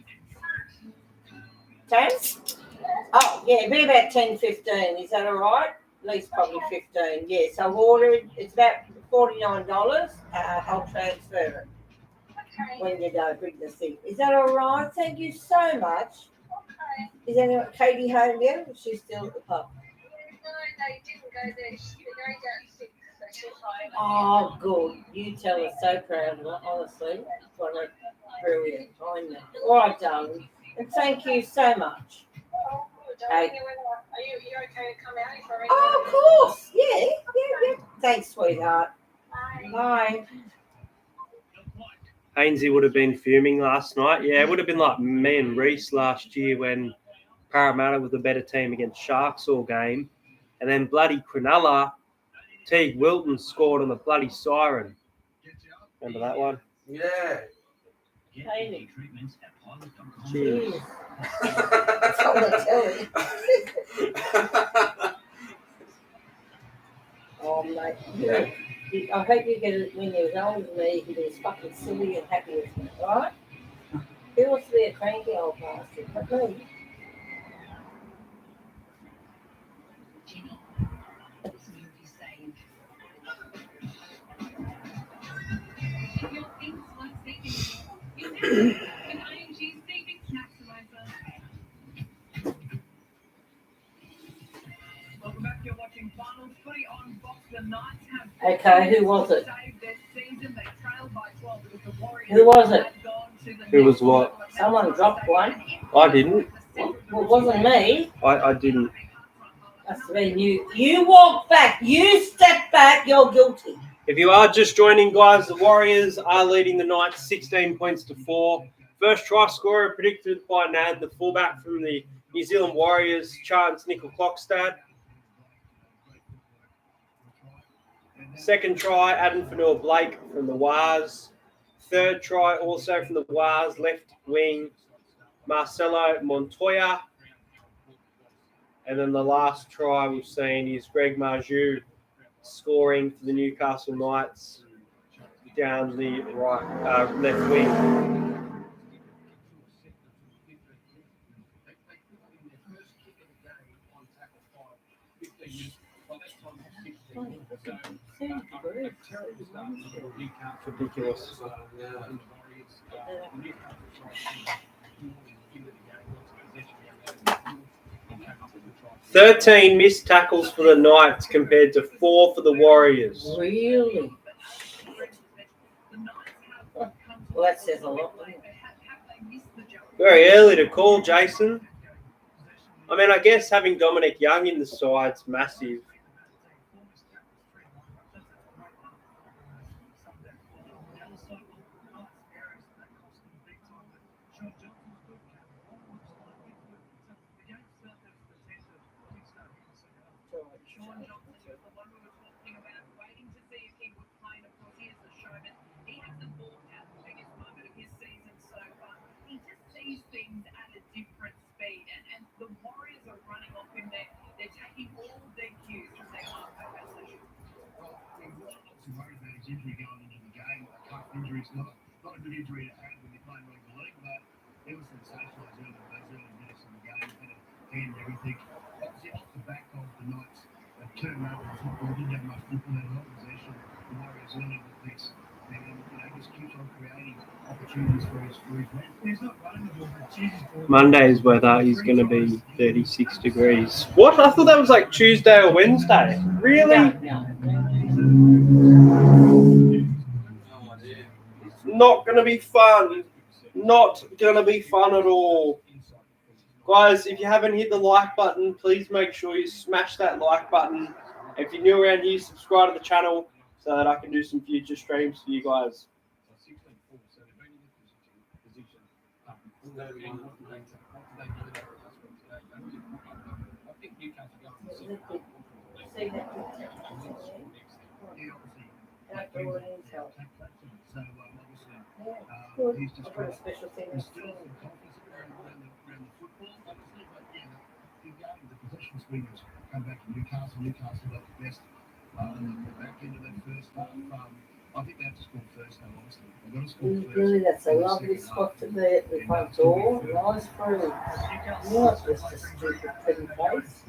10? Oh, yeah, be about 10:15. Is that all right? At least probably 15. Yes, I've ordered. It's about $49. I'll transfer it when you go bring the thing. Is that all right? Thank you so much. Is anyone, Katie home yet? Or she's still at the pub? No, they didn't go there. They're going down at 6, so she'll find Oh, good. You tell her. So proud of her, honestly. What a brilliant. I know. All right, darling. And thank you so much. Are you okay to come out if I ring Oh, you? of course. Yeah. Thanks, sweetheart. Bye. Hainsey would have been fuming last night. Yeah, it would have been like me and Reese last year when Parramatta was the better team against Sharks all game. And then bloody Cronulla, Teague Wilton scored on the bloody siren. Remember that one? Yeah. Katie. Cheers. That's all I tell you. Oh, mate. Yeah. I hope you get it when you're as old as me. You can be as fucking silly and happy as me, right? Who wants to be a cranky old bastard? But me. Welcome back. You're watching Finals Footy on Fox. The Knights have Okay, who was it? saved their season. They trailed by 12 because the Warriors Who was it? had gone to the Who was next what? level. Someone dropped one. I didn't. Well, it wasn't me. I didn't. Must have been you. You walk back. You step back. You're guilty. If you are just joining, guys, the Warriors are leading the Knights 16 points to 4. First try scorer predicted by Nad, the fullback from the New Zealand Warriors, Chance Nickel-Klokstad. Second try, Adam Fanua-Blake from the Wars. Third try, also from the Wars, left wing, Marcelo Montoya. And then the last try we've seen is Greg Marju scoring for the Newcastle Knights down the right, left wing. Ridiculous. 13 missed tackles for the Knights compared to 4 for the Warriors. Really? Well, that says a lot. Very early to call, Jason. I mean, I guess having Dominic Young in the side's massive. Sean Johnson was the one we were talking about, waiting to see if he would play. And of course, he is the showman. He hasn't walked out the biggest moment of his season so far. He just sees things at a different speed. And the Warriors are running off him there. They're taking all their cues from their halfback session. He was obviously worried about his injury going into the game. A calf injury is not a good injury to have when you're playing rugby league, but it was sensationalised those early minutes in the game. Had a hand and everything. Obviously, off the back of the Knights turned over the football, didn't have much football, had a lot of possession. The Warriors early in the piece. And just keeps on creating opportunities for his men. He's not running the ball, but Jesus ball. Monday's weather is going to be 36 degrees. What? I thought that was like Tuesday or Wednesday. Really? Not going to be fun. Not going to be fun at all. Guys, if you haven't hit the like button, please make sure you smash that like button. If you're new around here, subscribe to the channel so that I can do some future streams for you guys. Good. I've got a special thing. The possession swingers come back to Newcastle. Newcastle got the best back end of that first half. I think they have to score first, though, honestly. They've got to score first. Really, that's a lovely spot to be at the front door. Nice fruit. Not just a stupid pretty face.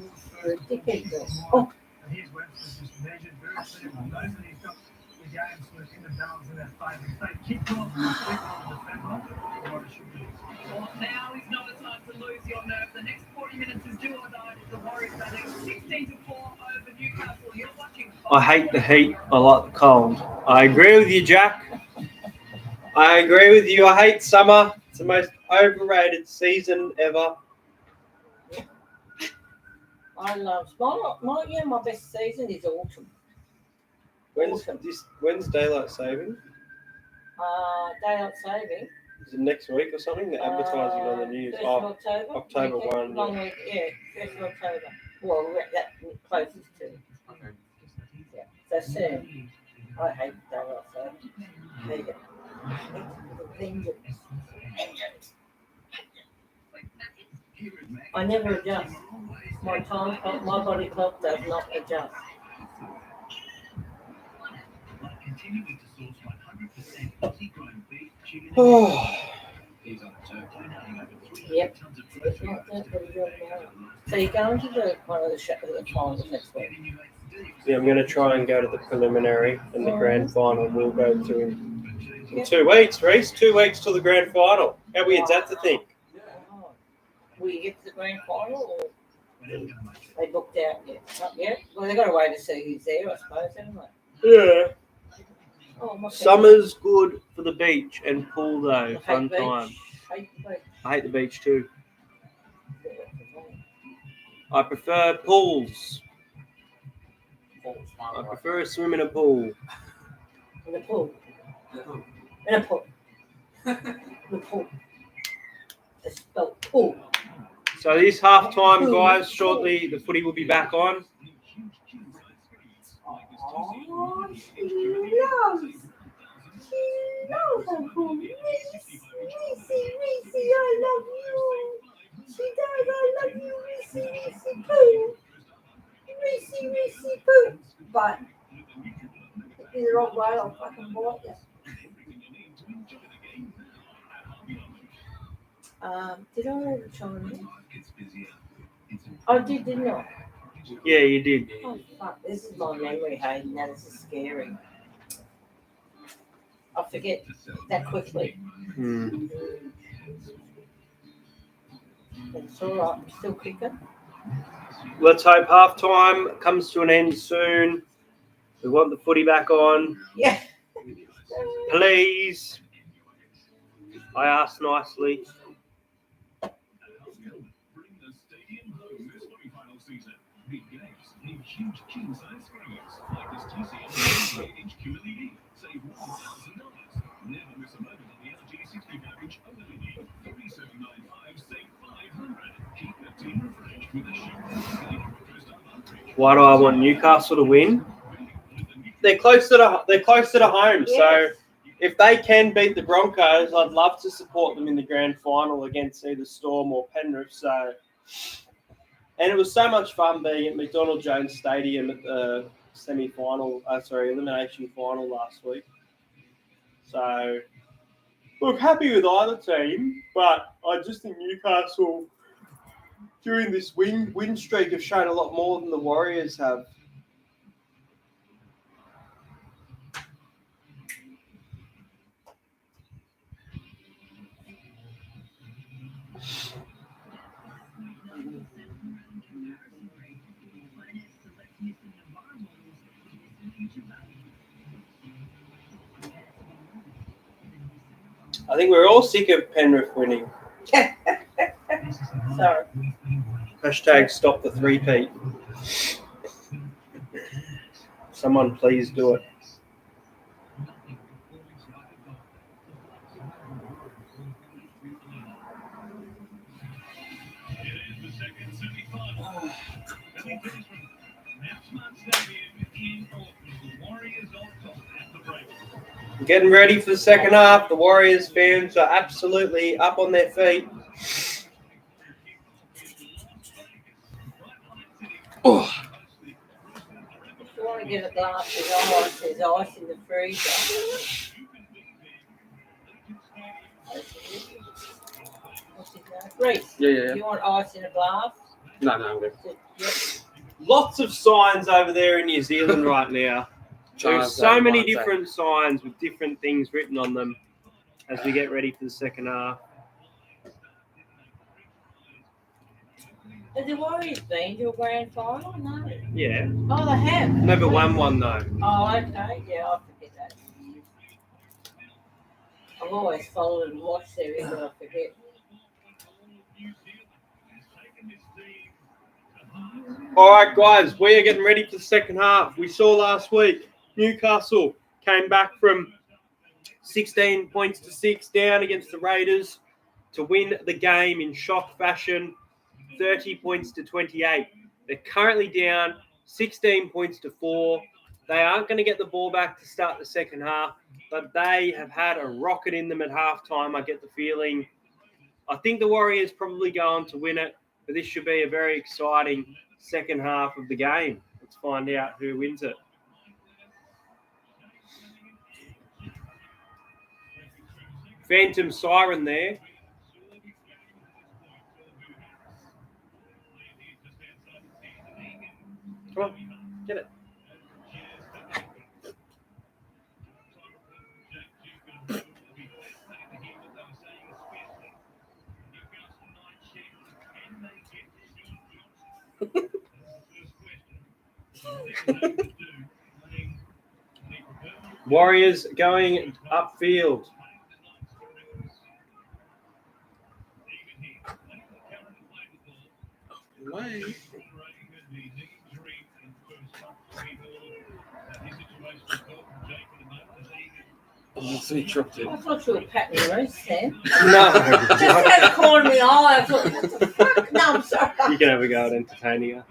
You're a dickhead girl. Oh, Here's Webster's just measured very simple. Knows that he's got the game sort of in the balance in their favour. If they kick off the defender, what it should be. Well, now is not a time to lose your nerve. The next 40 minutes is do or die as the Warriors batting 16-4 over Newcastle. You're watching. I hate the heat. I like the cold. I agree with you, Jack. I agree with you. I hate summer. It's the most overrated season ever. I love my best season is autumn. When's daylight saving? Daylight saving. Is it next week or something? They're advertising on the news. 1st of October. October Weekend, 1. Long week, yeah, 1st of October. Well, that closest to. Okay. Yeah, so soon. I hate daylight saving. Hate it. Vengeance. I never adjust. My time clock, my body clock does not adjust. Continuing to source 100% Aussie-grown beef, chicken, and Oh, he's on a turkey, donating over 300 Yep. tons of It's fresh not that, to but you're going. So you're going to the one of the finals next week. yeah, I'm going to try and go to the preliminary and the grand final. We'll go to in 2 weeks, Reese. 2 weeks till the grand final. How weird's that to think? Oh. Will you get to the grand final or they booked out yet? Not yet? Well, they've got to wait to see who's there, I suppose, haven't they? Yeah. Oh, my Summer's good for the beach and pool though. I hate Fun beach. time. Hate the beach. I hate the beach too. I prefer pools. I prefer a swim in a pool. In a pool. In a pool. In a pool. It's spelled pool. So this half time, guys, shortly the footy will be back on. Oh, she loves. She loves a pool. Reese, I love you. She does, I love you, Reese, poo. Reese, poo. But if you're the wrong way, I'll fucking bite you. Did I ever Chinese? I did, didn't I? Yeah, you did. Oh, fuck. This is my memory, Hayden. Now this is scary. I forget that quickly. Hmm. It's all right. I'm still kicking. Let's hope half time comes to an end soon. We want the footy back on. Yeah. Please. I asked nicely. huge king-size screens like this TCL 8-inch QLED. Save $1,000. Never miss a moment on the LG 65-inch OLED. $3,795, save $500. Keep that team refreshed with a show. Why do I want Newcastle to win? They're closer to home, Yes. so if they can beat the Broncos, I'd love to support them in the grand final against either Storm or Penrith. So, and it was so much fun being at McDonald Jones Stadium at the elimination final last week. So, look, happy with either team, but I just think Newcastle during this win streak have shown a lot more than the Warriors have. I think we're all sick of Penrith winning. Sorry. Hashtag stop the three-peat. Someone please do it. Getting ready for the second half. The Warriors fans are absolutely up on their feet. Oh. If you want to get a glass of ice, there's ice in the freezer. What's his name? Reese. Yeah. Do you want ice in a glass? No, I'm good. Yep. Lots of signs over there in New Zealand right now. There's so many different signs with different things written on them as we get ready for the second half. Have the Warriors been to a grand final? No. Yeah. Oh, they have. Never won one though. Oh, okay. Yeah, I forget that. I've always followed and watched their but I forget. All right, guys, we are getting ready for the second half. We saw last week Newcastle came back from 16 points to 6 down against the Raiders to win the game in shock fashion, 30 points to 28. They're currently down 16 points to 4. They aren't going to get the ball back to start the second half, but they have had a rocket in them at halftime, I get the feeling. I think the Warriors probably go on to win it, but this should be a very exciting second half of the game. Let's find out who wins it. Phantom siren there. Come on, get it. Warriors going upfield. Way. Oh, so he dropped it. I thought you were patting your wrist then. No. Just had a corner in my eye. I thought, what the fuck? No, I'm sorry. You can have a go at entertaining her.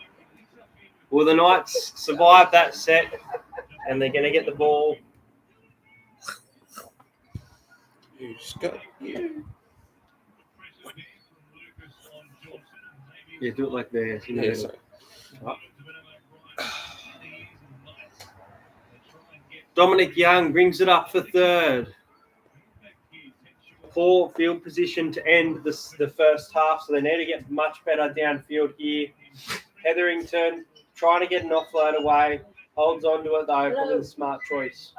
Will the Knights survive that set? And they're going to get the ball. You just got you. Yeah, do it like this. Yeah, sorry. Dominic Young brings it up for third. Poor field position to end the first half, so they need to get much better downfield here. Hetherington trying to get an offload away. Holds on to it, though. Probably the smart choice.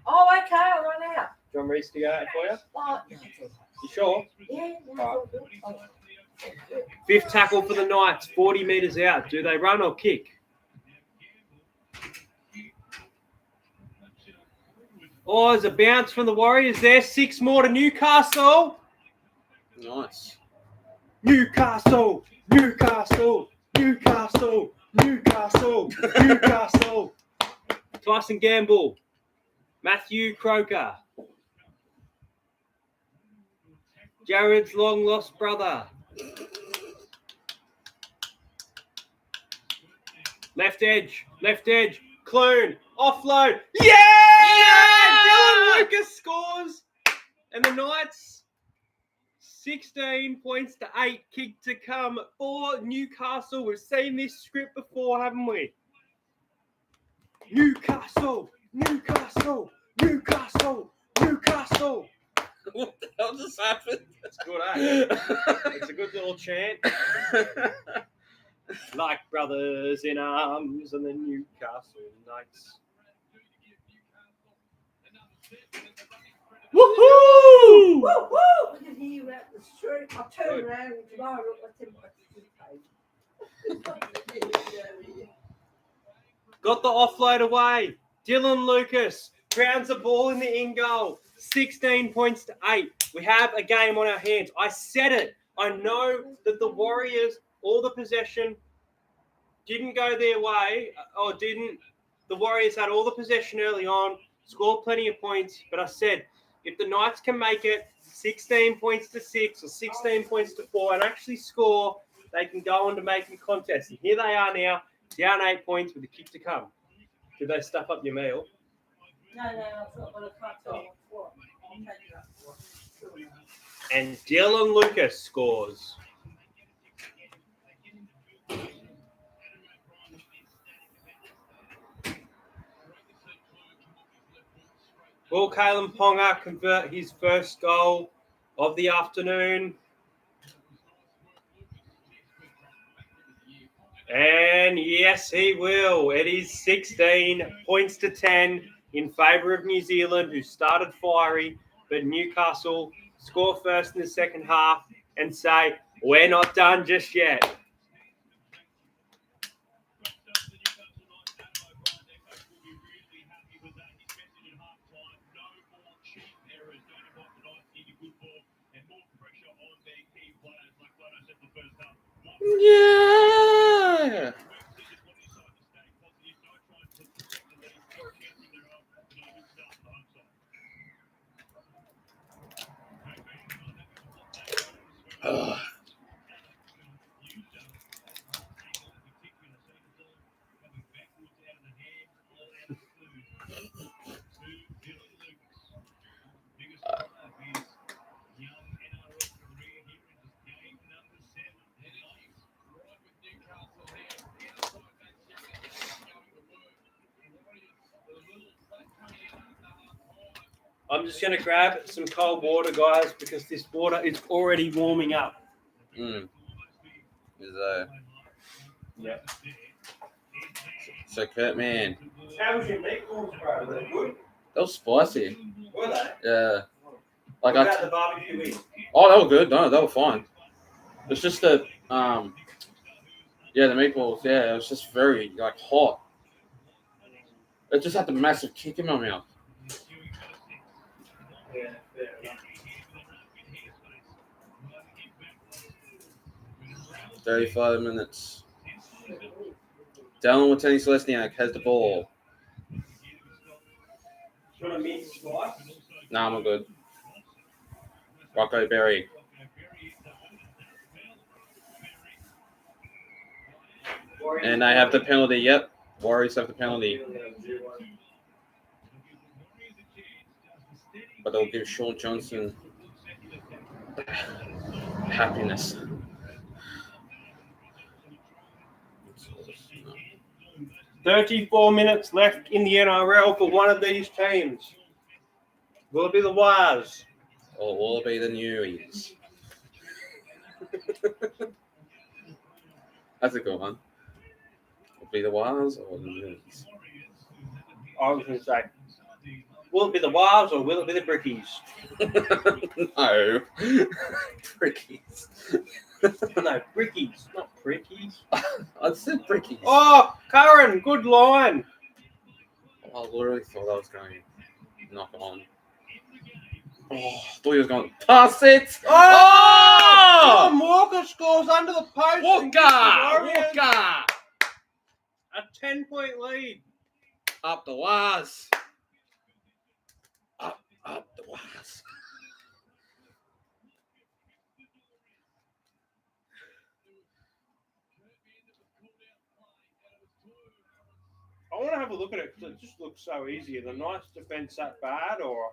Oh, okay, I'll run out. Do you want Reece to go for you? Oh, You sure? yeah, All no, oh, Fifth tackle for the Knights, 40 metres out. Do they run or kick? Oh, there's a bounce from the Warriors there. 6 more to Newcastle. Nice. Newcastle, Newcastle, Newcastle. Newcastle. Newcastle. Tyson Gamble. Matthew Croker. Jared's long lost brother. Left edge. Clune. Offload. Yeah! Dylan Lucas scores. And the Knights, 16 points to 8, kick to come for Newcastle. We've seen this script before, haven't we? Newcastle. What the hell just happened? It's good, eh? It's a good little chant. Like brothers in arms and the Newcastle Knights. Woohoo! Woo, woo! I can hear you out the street. I turned around and said, oh, look, that's in my toothpaste. Got the offload away. Dylan Lucas grounds the ball in the in goal. 16 points to 8. We have a game on our hands. I said it. I know that the Warriors, all the possession didn't go their way, or didn't. The Warriors had all the possession early on, scored plenty of points, but I said, if the Knights can make it 16 points to 6 or 16 points to 4 and actually score, they can go on to making contests. And here they are now, down 8 points with a kick to come. Did they stuff up your meal? No, I've got one of the on what. I'll take it up for it. And Dylan Lucas scores. Will Kalen Ponga convert his first goal of the afternoon? And yes, he will. It is 16 points to 10 in favour of New Zealand, who started fiery, but Newcastle score first in the second half and say, we're not done just yet. Yeah. I'm just going to grab some cold water, guys, because this water is already warming up. Is Yeah. So Kurt, man, How was your meatballs, bro? Were they good? that was spicy. Were they? Yeah. Like What about the barbecue wings? Oh, they were good. No, they were fine. It's just the the meatballs. Yeah, it was just very hot. It just had the massive kick in my mouth. Yeah, fair enough. 35 minutes. Dallin Wateni Selesniak has the ball. Do you want a mint spice? Nah, I'm good. Rocco Berry. And they have the penalty. Yep. Warriors have the penalty. But they'll give Sean Johnson happiness. $34 minutes left in the NRL for one of these teams. Will it be the Wires? Or will it be the Newies? That's a good one. Will it be the Wires or the Newies? I was going to say, will it be the Wires or will it be the Brickies? No. Brickies. No, Brickies, not Brickies. I said Brickies. Oh, Curran, good line. I literally thought I was going to knock on. Oh, I thought he was going to pass it. Oh! Walker scores under the post. Walker! A 10-point lead. Up the wires. Up the wires. I want to have a look at it because it just looks so easy. Are the Knights' defense that bad, or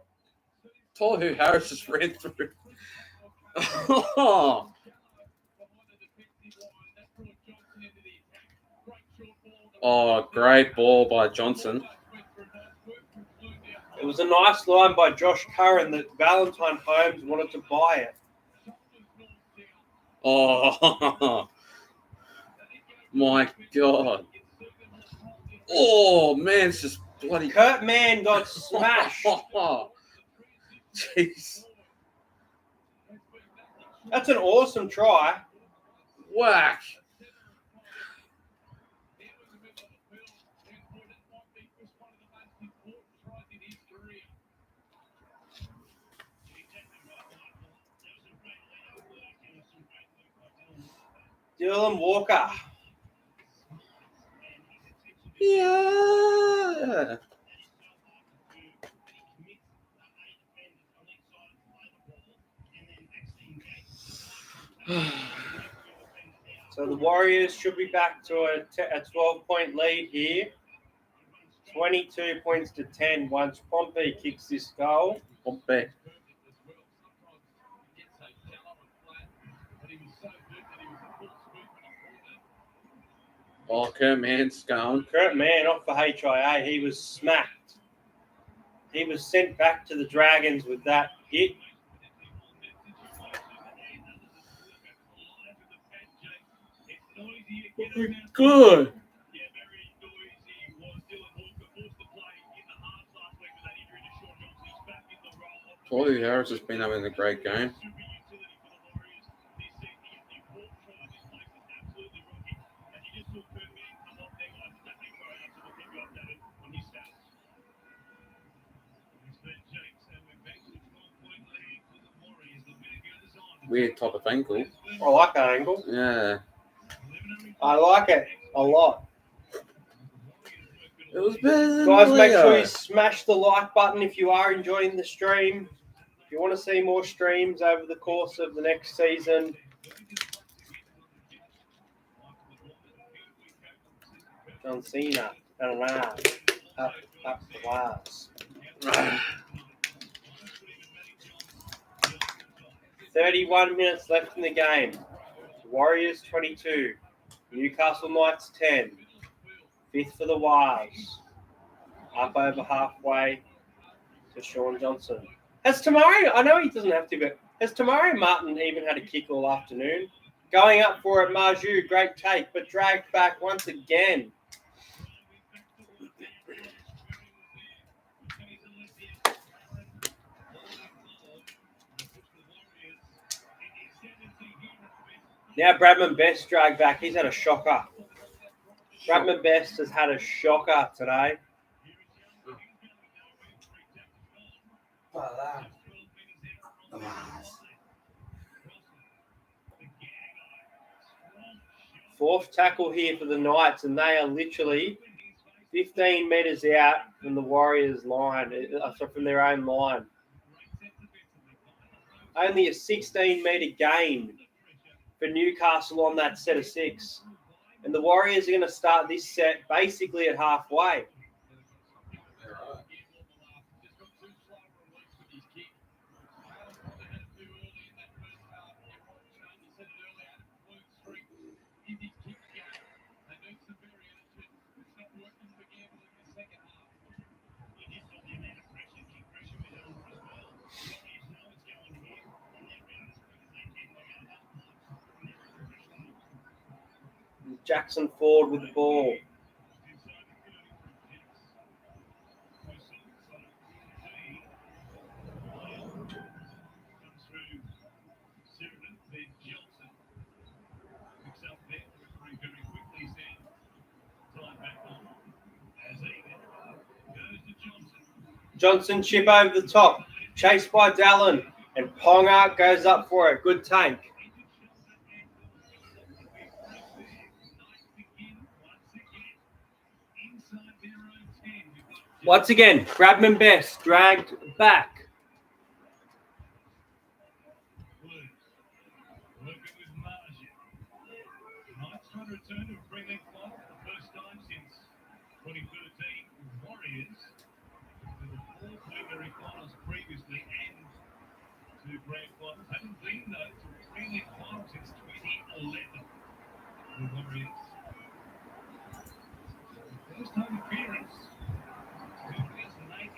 Tohu Harris just ran through. Oh, great ball by Johnson. it was a nice line by Josh Curran that Valentine Holmes wanted to buy it. Oh, my God. Oh, man, it's just bloody... Kurt Mann got smashed. Jeez. That's an awesome try. Whack. Dylan Walker. Yeah. So the Warriors should be back to a 12-point lead here. 22 points to 10 once Pompey kicks this goal. Pompey. Oh, Kurt Mann's gone. Kurt Mann off for HIA. He was smacked. He was sent back to the Dragons with that hit. Good. Tohu Harris has been having a great game. Weird type of angle. I like that angle. Yeah. I like it a lot. It was better than Guys, make Leo. sure you smash the like button if you are enjoying the stream. If you want to see more streams over the course of the next season, John Cena, up the wires. 31 minutes left in the game. Warriors 22, Newcastle Knights 10. Fifth for the Wires. Up over halfway to Sean Johnson. Has Tamari, I know he doesn't have to, but has Tamari Martin even had a kick all afternoon? Going up for it, Marju, great take, but dragged back once again. Now Bradman Best dragged back. He's had a shocker. Bradman Best has had a shocker today. Fourth tackle here for the Knights, and they are literally 15 metres out from the Warriors' line, from their own line. Only a 16-metre gain for Newcastle on that set of 6. And the Warriors are going to start this set basically at halfway. Jackson Ford with the ball. Johnson chip over the top, chased by Dallin, and Ponga goes up for it. Good tank. Once again, Grabman Best dragged back. Working with margin. Knights trying to return to a three-leg fight for the first time since 2013. Warriors to the 4 preliminary finals previously and 2 grand finals. Haven't been though to a three-leg final since 2011. The Warriors. First home appearance.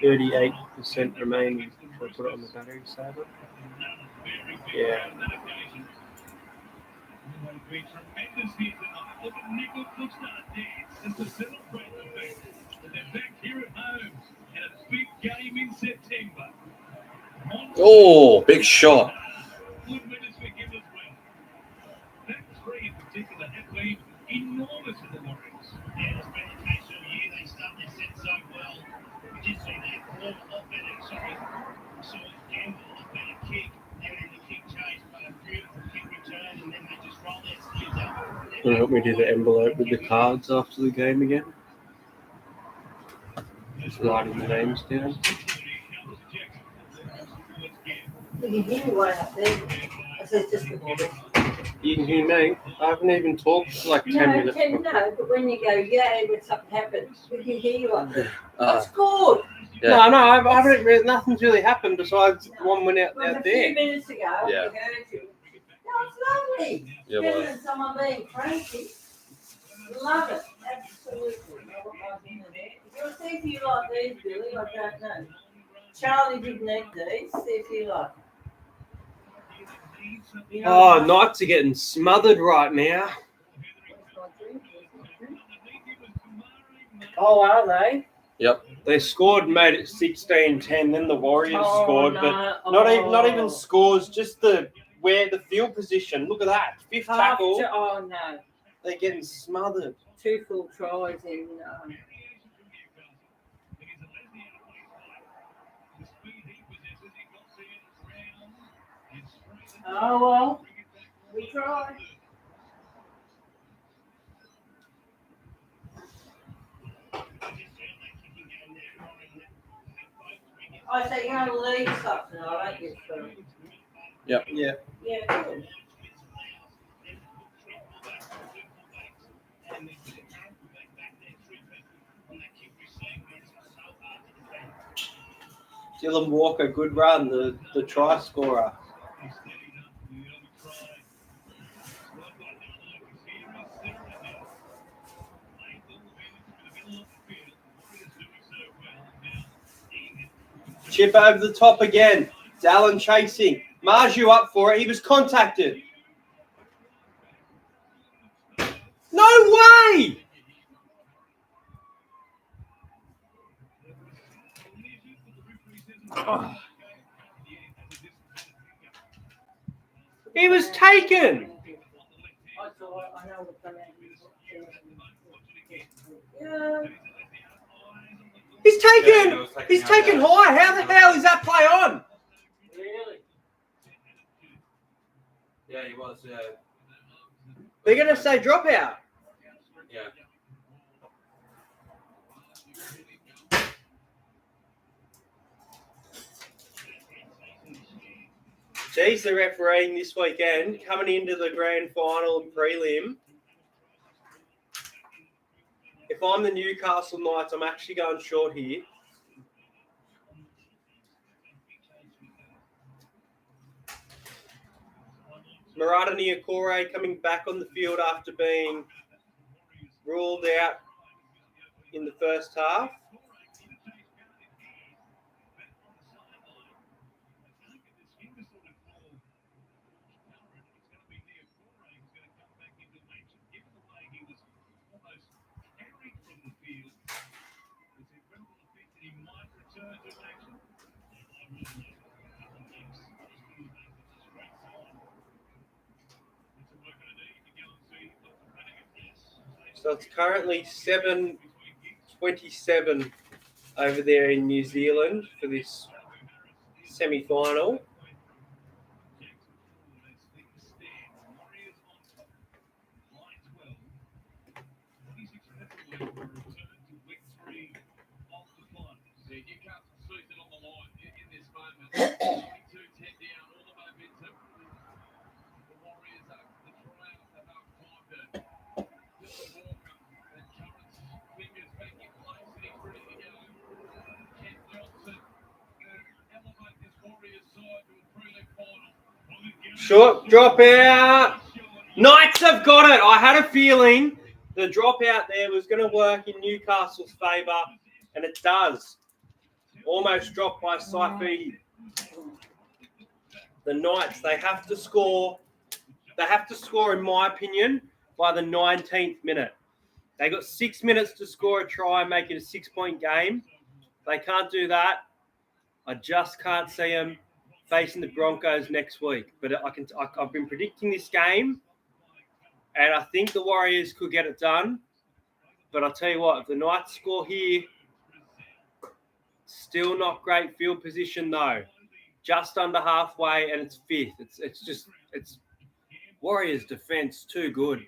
38% remaining. Should I put it on the battery saver? Yeah. Tremendous hit tonight. Look at Nickel Cookstart dance just to celebrate the fact that they're back here at home and a big game in September. Oh, big shot. Good winners for him as well. That 3 in particular have been enormous for the Warriors. Yeah, it's been the case all year. They start their set so well. We just see that ball a lot better. Sorry, saw Gamble a lot better kick. They were in the kick chase, but a beautiful kick return, and then they just roll their sleeves up. Can you help me do the envelope with the cards after the game again? Just writing the names down. You can hear one up there. I said just a minute. You can hear me. I haven't even talked for like 10 minutes. No, but when you go, yeah, when something happens, we can hear you up there. That's good. Yeah. No, I haven't really, nothing's really happened besides one went out Well, there. a few minutes ago, Yeah. we heard you. No, it's lovely. Yeah, Better well. than someone being cranky. Love it. Absolutely. I wouldn't mind being there. You'll see if you like these, Billy. I don't know. Charlie didn't eat these. See if you like. You know Oh, what? Knights are getting smothered right now. Oh, are they? Yep. They scored, made it 16-10. Then the Warriors scored, no. but not even scores. Just the field position. Look at that, fifth tackle. Oh no. They're getting smothered. 2 full tries in. Oh well, we try. I say you're gonna leave stuff tonight, ain't you? So. Yep. Yeah. Yeah, good. Dylan Walker, good run. The try scorer. Chip over the top again. Dallin chasing. Marju up for it. He was contacted. No way! Oh. He was taken. I know what the man is. Yeah. He's taken high. How the hell is that play on? Really? Yeah, he was. Yeah. They're going to say dropout. Yeah. Geez, the refereeing this weekend, coming into the grand final and prelim. If I'm the Newcastle Knights, I'm actually going short here. Murata Niokore coming back on the field after being ruled out in the first half. So it's currently 7:27 over there in New Zealand for this semi-final. Short dropout. Knights have got it. I had a feeling the dropout there was going to work in Newcastle's favour, and it does. Almost dropped by Saifi. The Knights, they have to score. They have to score, in my opinion, by the 19th minute. They got 6 minutes to score a try and make it a 6-point game. They can't do that. I just can't see them facing the Broncos next week. But I've been predicting this game, and I think the Warriors could get it done. But I'll tell you what, if the Knights score here, still not great field position though. Just under halfway, and it's fifth. It's Warriors defense too good.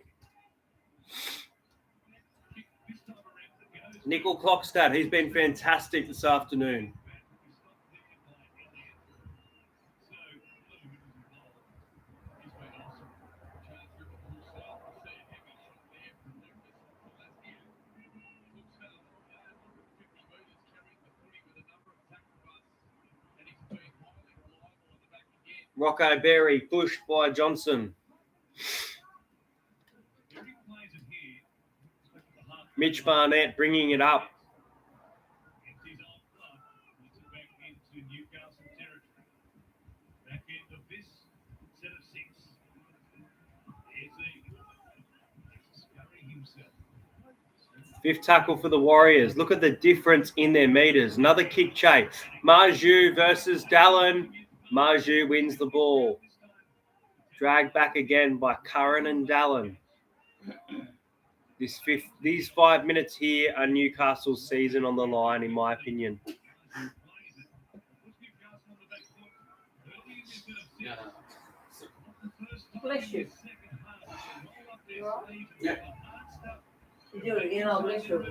Nickel Clockstad, he's been fantastic this afternoon. Rocco Berry pushed by Johnson. Mitch Barnett bringing it up. Fifth tackle for the Warriors. Look at the difference in their meters. Another kick chase. Marju versus Dallin. Marju wins the ball. Dragged back again by Curran and Dallin. These 5 minutes here are Newcastle's season on the line, in my opinion. Bless you. Yeah. You do it again, I'll bless you.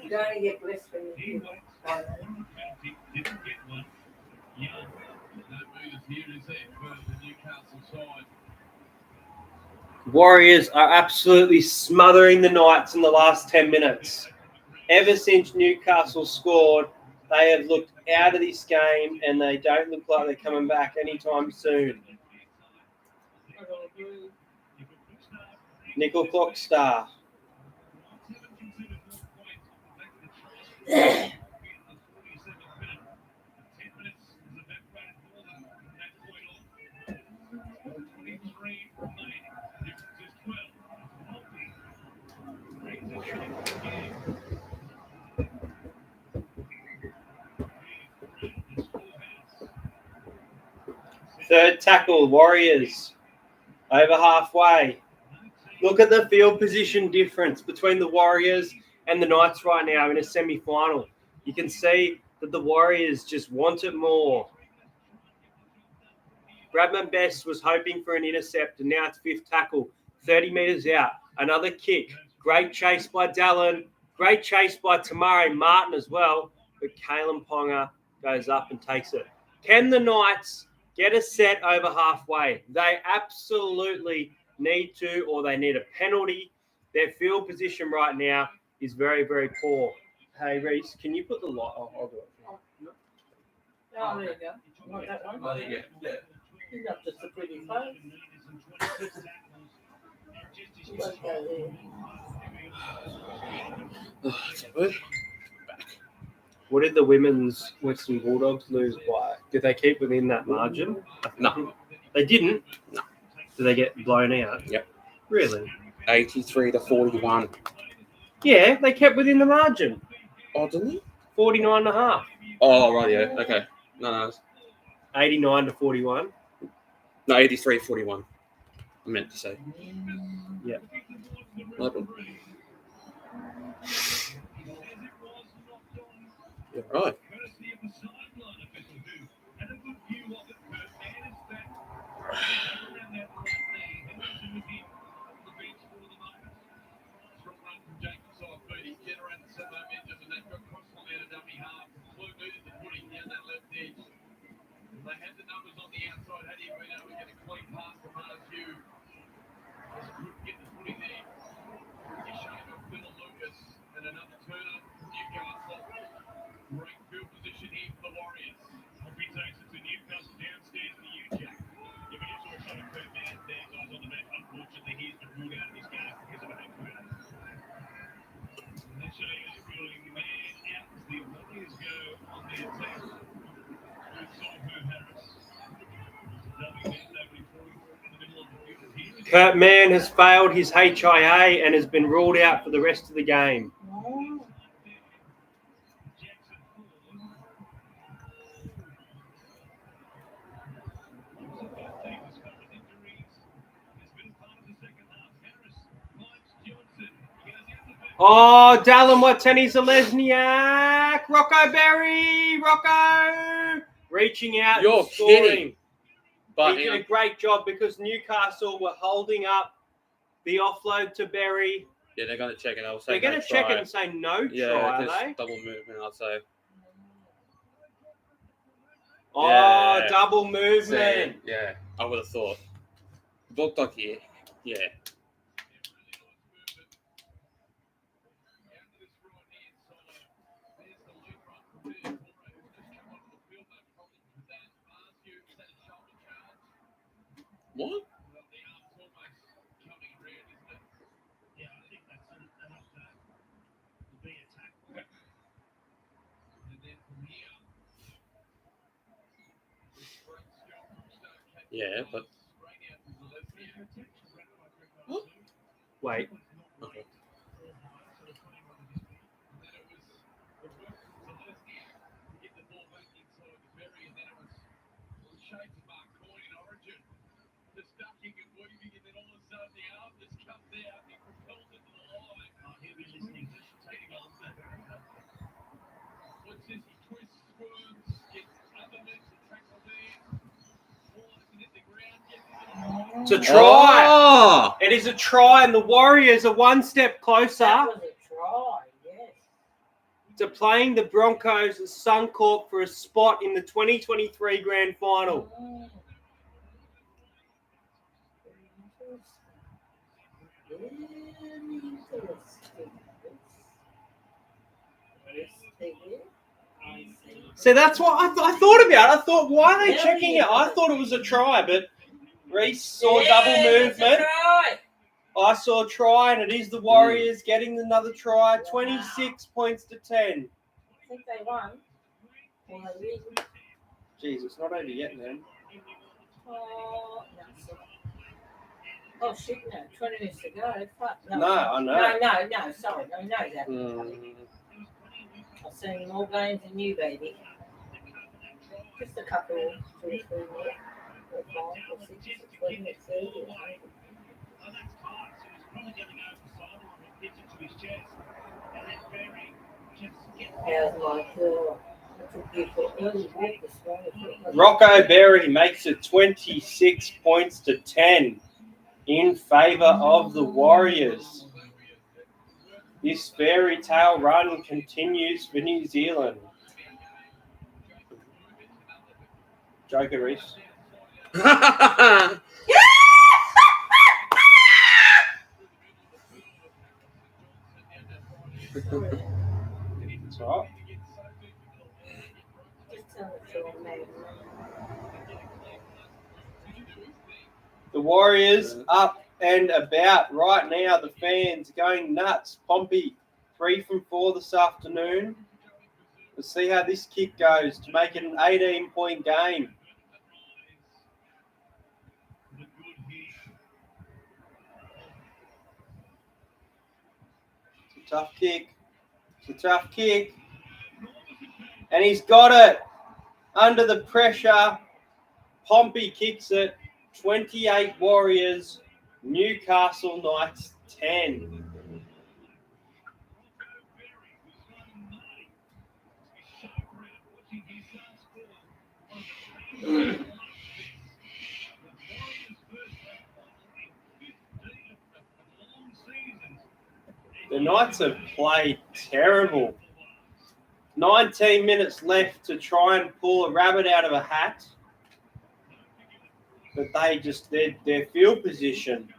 You don't only get blessed when you do it. Warriors are absolutely smothering the Knights in the last 10 minutes. Ever since Newcastle scored, they have looked out of this game, and they don't look like they're coming back anytime soon. Nickel Clockstar. Third tackle, Warriors. Over halfway. Look at the field position difference between the Warriors and the Knights right now in a semi-final. You can see that the Warriors just want it more. Bradman Best was hoping for an intercept, and now it's fifth tackle. 30 metres out. Another kick. Great chase by Dallin. Great chase by Tamari Martin as well. But Kalen Ponga goes up and takes it. Can the Knights get a set over halfway? They absolutely need to, or they need a penalty. Their field position right now is very, very poor. Hey, Reese, can you put the light on? I'll do it. Oh, there you go. Want that one? Oh, yeah. He's not just a pretty face. Let's go there. What did the women's Western Bulldogs lose by? Did they keep within that margin? No. They didn't? No. Did they get blown out? Yep. Really? 83-41. Yeah, they kept within the margin. Oh, didn't they? 49.5. Oh, right, yeah. Okay. No. 89-41. No, 83-41. I meant to say. Yeah. Yeah, right. They had the numbers on the outside. Had he been able to get a clean pass from RSU, just couldn't get the footy there. Shane Phil Lucas and another turner from Newcastle. Great field Kurt Mann has failed his HIA and has been ruled out for the rest of the game. Oh. Oh, Dallin Wateni-Zelezniak. Rocco Berry. Rocco reaching out You're and scoring. kidding. But He did a great job because Newcastle were holding up the offload to Berry. yeah, they're going to check it. I'll They're say going no to check try. it and say no Yeah, try, are just they? double movement, I'd say. Oh, Yeah. double movement. Yeah, I would have thought. Looked like yeah. What? Yeah, I think that's enough to be attacked. Yeah, but Wait. okay. He'll be listening. It's a try. Oh! It is a try, and the Warriors are one step closer That was a try, yes. to playing the Broncos at Suncorp for a spot in the 2023 Grand Final. Mm. Very interesting. I see. So that's what I thought about. I thought, why are they Very checking it? I thought it was a try, but Reese saw double Yes, it's a movement. try. I saw a try, and it is the Warriors getting another try. 26 points to 10. I think they won. Or they win. Jeez, it's not over yet, man. Oh, no. Oh, shit, no. 20 minutes to go. Fuck, no. No, I know. No, sorry. I know that. I've seen more games than you, baby. Just a couple, 2 or 3 more. Or 5 or 6 or 20 or 30 or something. How's my girl? I took you for early walk this morning. Rocco Berry makes it 26 points to 10 in favour of the Warriors. This fairy tale run continues for New Zealand. Joker Reese. That's right. Just tell it to him, maybe. The Warriors up and about right now. The fans going nuts. Pompey 3 from 4 this afternoon. Let's see how this kick goes to make it an 18-point game. It's a tough kick. It's a tough kick. And he's got it. Under the pressure, Pompey kicks it. 28 Warriors, Newcastle Knights 10. The Knights have played terrible. 19 minutes left to try and pull a rabbit out of a hat. But their field position,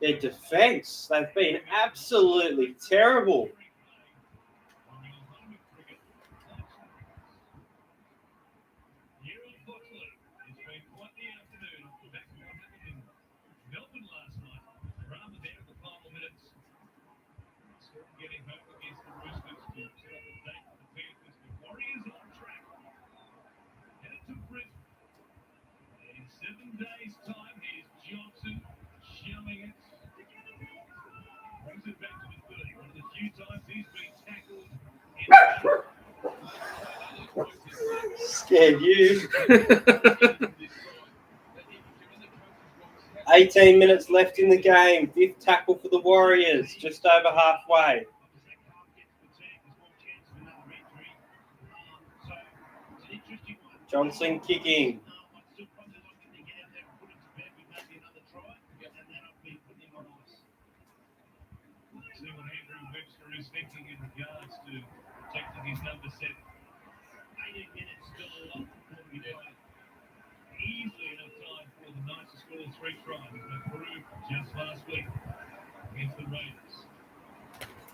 their defence, they've been absolutely terrible. Scared you. 18 minutes left in the game. Fifth tackle for the Warriors, just over halfway. Johnson kicking. See what Andrew Webster is thinking in regards to protecting his number 7. 18 minutes still before we play. Easily enough time for the Knights to score 3 tries, but proved just last week against the Raiders.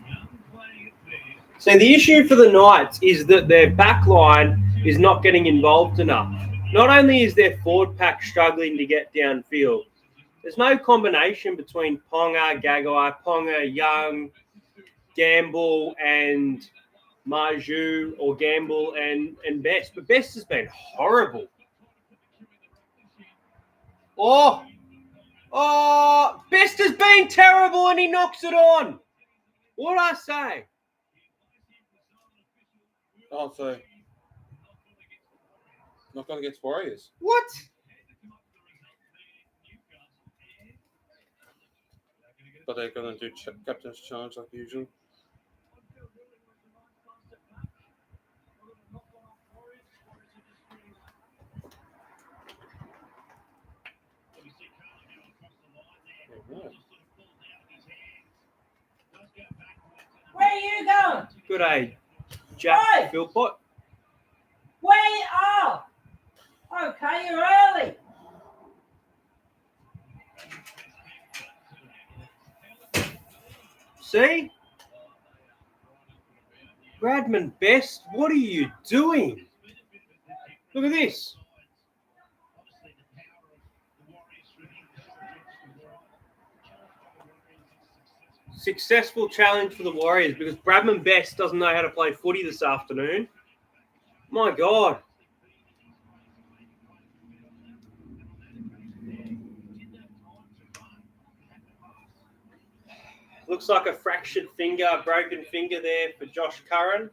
Young playing it there. So the issue for the Knights is that their back line is not getting involved enough. Not only is their forward pack struggling to get downfield, there's no combination between Ponga, Gagai, Ponga, Young, Gamble, and Marju, or Gamble and Best. But Best has been horrible. Oh, Best has been terrible and he knocks it on. What'd I say? Oh, so not going against Warriors. What? But they're going to do captain's challenge like usual. Where are you going? Good day, Jack Hi. Philpott. Where are you? Okay, you're early. See? Bradman Best, what are you doing? Look at this. Successful challenge for the Warriors because Bradman Best doesn't know how to play footy this afternoon. My God. Looks like a fractured finger, a broken finger there for Josh Curran.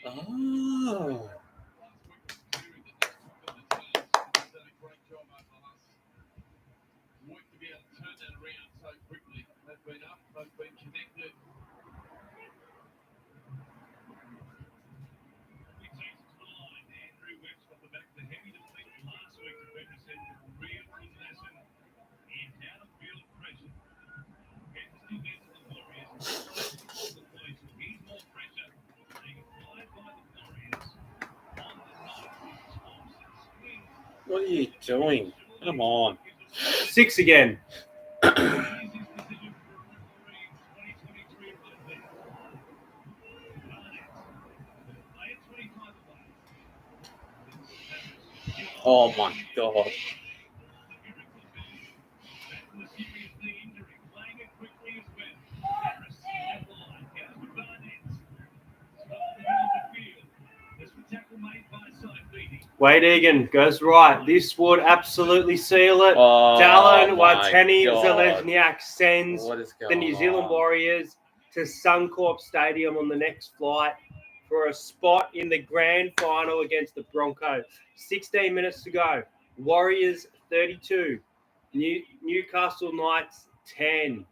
Oh. What are you doing? Come on. 6 again. Oh my God. Wade Egan goes right. This would absolutely seal it. Oh, Dallin my Watani God. Zelezniak sends What is the going New Zealand on? Warriors to Suncorp Stadium on the next flight for a spot in the grand final against the Broncos. 16 minutes to go. Warriors 32. Newcastle Knights 10.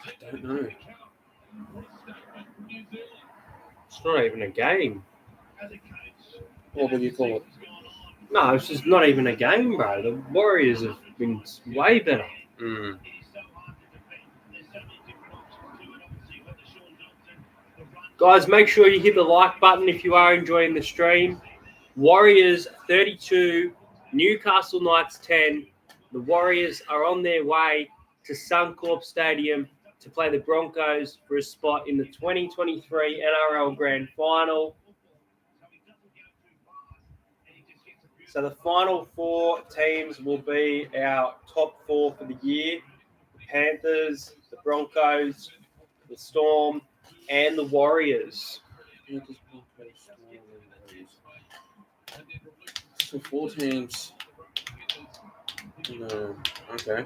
I don't know. It's not even a game. What would you call it? No, it's just not even a game, bro. The Warriors have been way better. Mm. Guys, make sure you hit the like button if you are enjoying the stream. Warriors 32, Newcastle Knights 10. The Warriors are on their way to Suncorp Stadium to play the Broncos for a spot in the 2023 NRL Grand Final. So the final 4 teams will be our top 4 for the year. The Panthers, the Broncos, the Storm, and the Warriors. So 4 teams. No. Okay.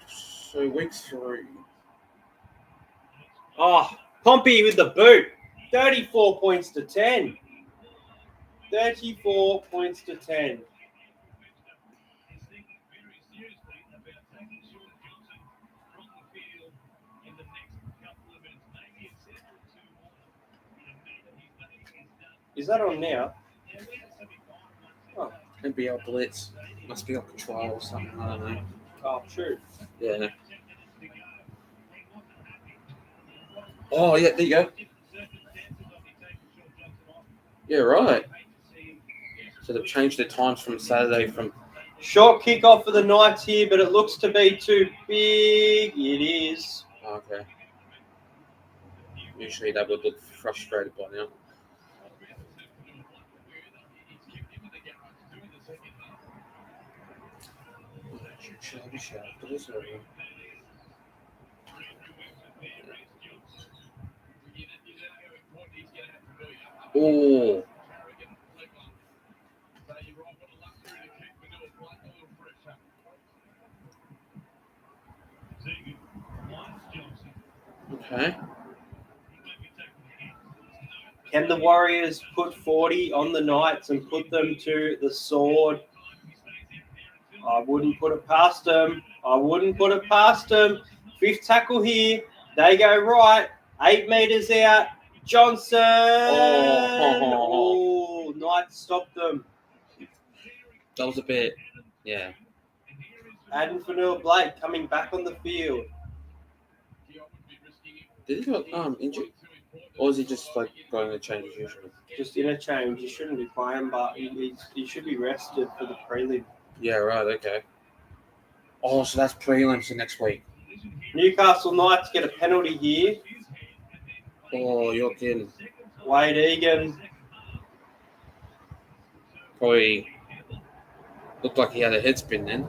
So week 3. Oh, Pompey with the boot. 34 points to 10. 34 points to 10. Is that on now? Oh, NBL Blitz. Must be on control or something. I don't know. Oh, true. Yeah. Oh, yeah, there you go. Yeah, right. So they've changed their times from Saturday from... Short kickoff for the Knights here, but it looks to be too big. It is. Okay. Usually they would look frustrated by now. Oh. Okay. Can the Warriors put 40 on the Knights and put them to the sword? I wouldn't put it past them. I wouldn't put it past them. 5th tackle here. They go right. 8 meters out. Johnson. Oh, Knights stopped them. That was a bit, yeah. Adam Fanua-Blake coming back on the field. Did he got injured? Or is he just like going to change as usual? Just interchange. He shouldn't be playing, but he should be rested for the prelim. Yeah, right, okay. Oh, so that's prelims for next week. Newcastle Knights get a penalty here. Oh, you're kidding. Wade Egan. Probably looked like he had a head spin then.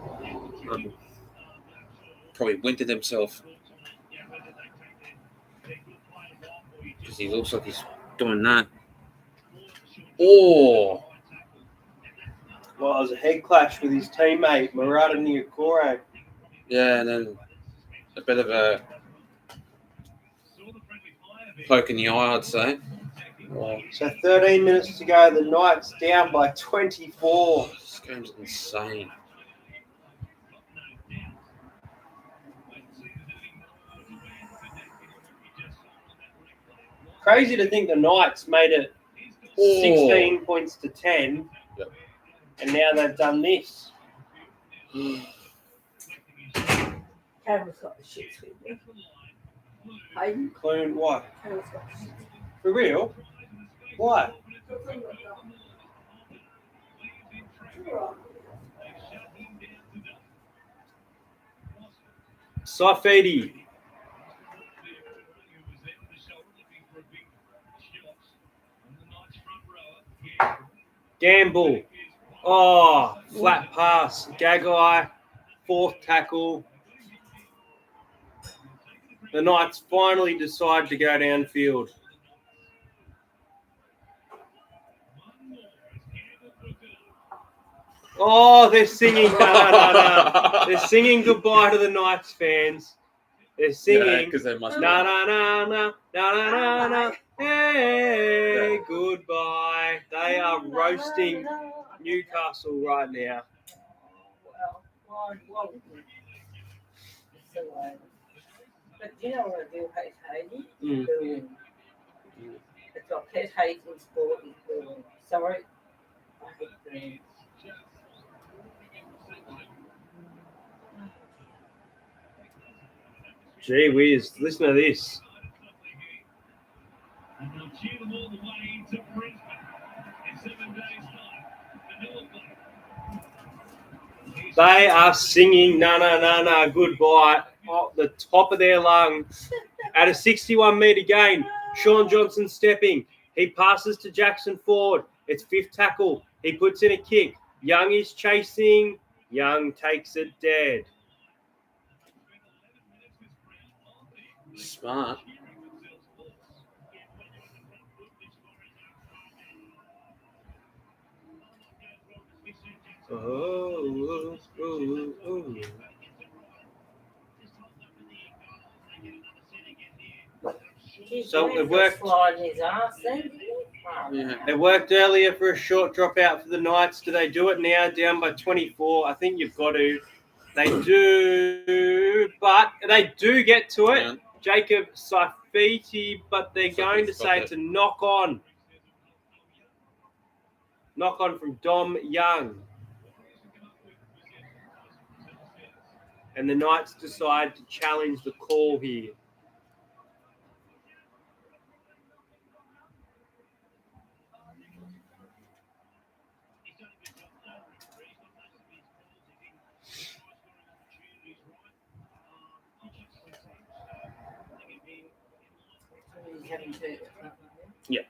Probably winded himself. Because he looks like he's doing that. Oh! Well, it was a head clash with his teammate, Murata Niokore. Yeah, and then a bit of a poke in the eye, I'd say. Oh, So 13 minutes to go. The Knights down by 24. this game's insane. Crazy to think the Knights made it 16 points to 10. Yep. And now they've done this. Cameron's got the shits with me. Hayden? Clune, what? Cameron's got the shits. For real? What? Saifidi. Gamble. Oh, flat pass. Gagai. 4th tackle. The Knights finally decide to go downfield. Oh, they're singing. No. They're singing goodbye to the Knights fans. They're singing. because they must. Na. Hey, goodbye. They are roasting Newcastle right now. Well, but you know what I do hate Hayden? Booing. It's got pet hate in sport is booing. Sorry, I hate booing. Gee whiz, listen to this. And they'll cheer them all the way to Brisbane. In 7 days, They are singing "Na Na Na Na Goodbye" at the top of their lungs. At a 61-metre gain, Sean Johnson stepping. He passes to Jackson Ford. It's fifth tackle. He puts in a kick. Young is chasing. Young takes it dead. Smart. Oh. So it worked. Sliding his ass then, didn't he? Wow. Yeah. It worked earlier for a short dropout for the Knights. Do they do it now, down by 24? I think you've got to. They do, but they do get to it. Yeah. Jacob Saifiti, but they're going to say it's a knock on. Knock on from Dom Young. And the Knights decide to challenge the call here. He's having to. Yeah.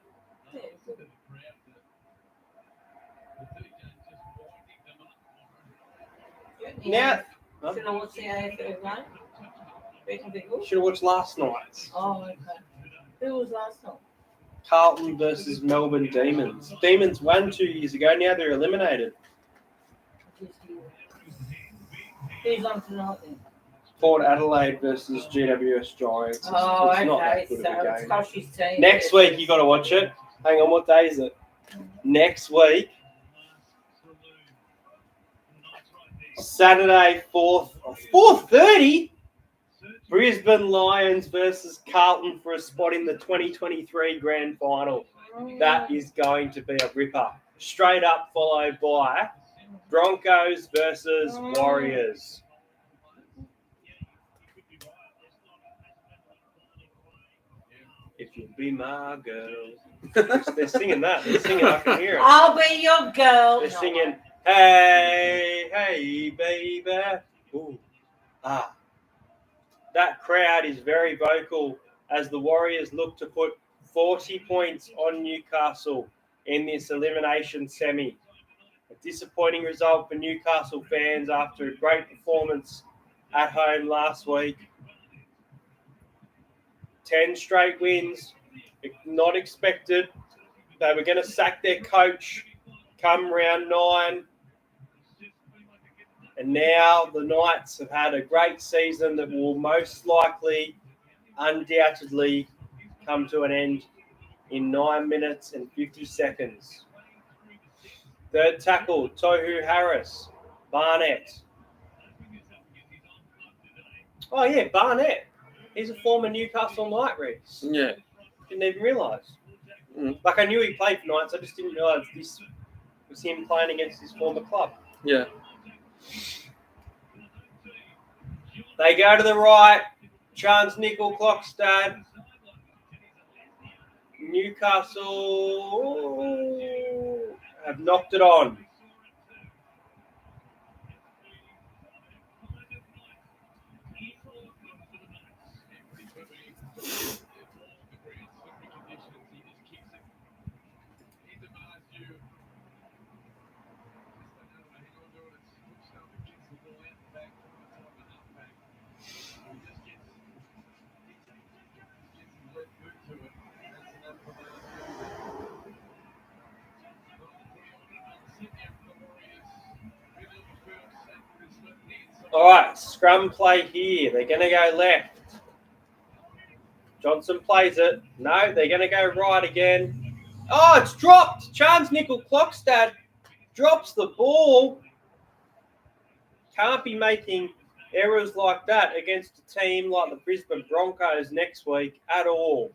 Now, Should I watch the AFL game? Reckon be good? should have watched last night's. Oh, okay. Who was last night? Carlton versus Melbourne Demons. Demons won 2 years ago. Now they're eliminated. Who's on tonight then? Port Adelaide versus GWS Giants. Oh, It's not okay. that good So of a it's game. Kosh's team. Next week you got to watch it. Hang on, what day is it? Next week, Saturday, 4:30. Brisbane Lions versus Carlton for a spot in the 2023 Grand Final. That is going to be a ripper. Straight up followed by Broncos versus Warriors. If you'll be my girl. They're singing that. They're singing, I can hear it. I'll be your girl. They're singing, hey, hey, baby. Ooh, ah. That crowd is very vocal as the Warriors look to put 40 points on Newcastle in this elimination semi. A disappointing result for Newcastle fans after a great performance at home last week. 10 straight wins, not expected. They were going to sack their coach come round 9. And now the Knights have had a great season that will most likely, undoubtedly, come to an end in 9 minutes and 50 seconds. Third tackle, Tohu Harris, Barnett. Oh, yeah, Barnett. He's a former Newcastle Knight, Reece. Yeah. Didn't even realise. Mm. Like, I knew he played for Knights, I just didn't realise this was him playing against his former club. Yeah. They go to the right. Chance Nickel Clockstad. Newcastle have knocked it on. All right, scrum play here. They're going to go left. Johnson plays it. No, they're going to go right again. Oh, it's dropped. Chance Nickel Clockstad drops the ball. Can't be making errors like that against a team like the Brisbane Broncos next week at all.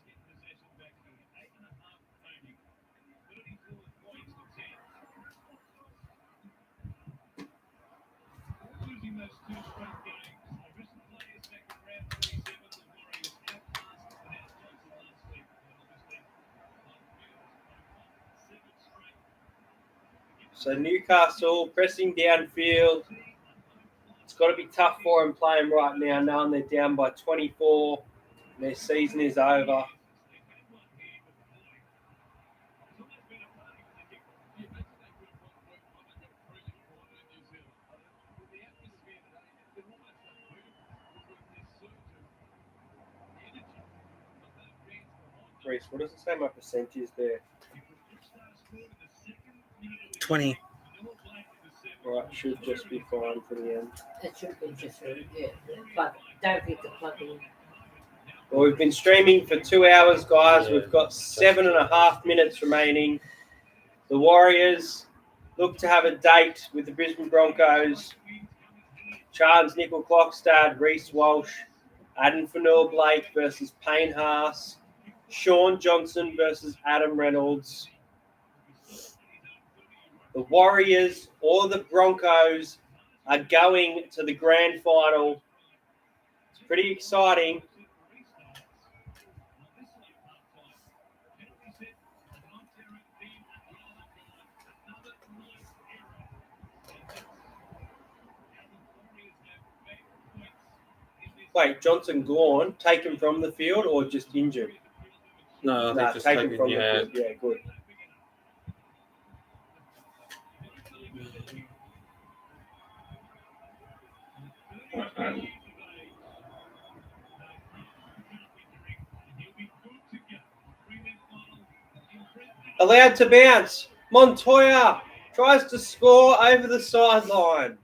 So Newcastle pressing downfield. got to be tough for them playing right now, knowing they're down by 24. And their season is over. Reece, what does it say my percentage is there? 20. Right, should just be fine for the end. It should be just plug. Don't forget to plug in. Well, we've been streaming for 2 hours, guys. Yeah, We've got 7.5 minutes remaining. The Warriors look to have a date with the Brisbane Broncos. Charles Nickel Clockstad, Reece Walsh, Adam Fanua-Blake versus Payne Haas, Sean Johnson versus Adam Reynolds. The Warriors or the Broncos are going to the grand final. It's pretty exciting. Wait, Johnson gone, taken from the field or just injured? No, I think just taken taking, from yeah. the field. Yeah, good. Allowed to bounce. Montoya tries to score over the sideline.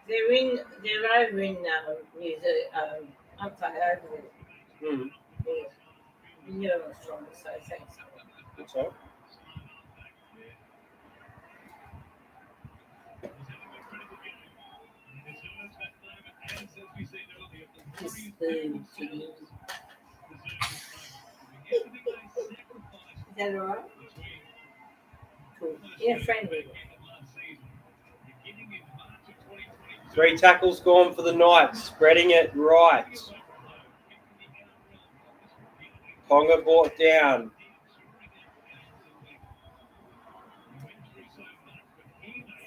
They're over in New Zealand. I'm sorry, over Hmm. in New Zealand, so thanks. That's all. Is that all right? Cool. Yeah, friendly. 3 tackles gone for the Knights, spreading it right. Ponga brought down.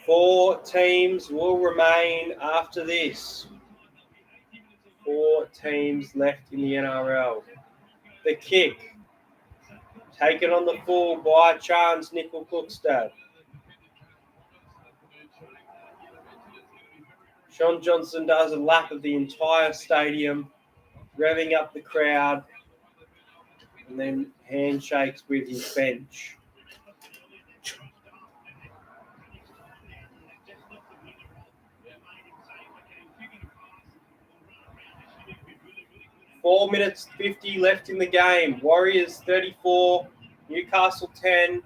Four teams will remain after this. 4 teams left in the NRL. The kick, taken on the full by Charles Nickel Cookstad. Sean Johnson does a lap of the entire stadium, revving up the crowd, and then handshakes with his bench. Four minutes 50 left in the game. Warriors 34, Newcastle 10.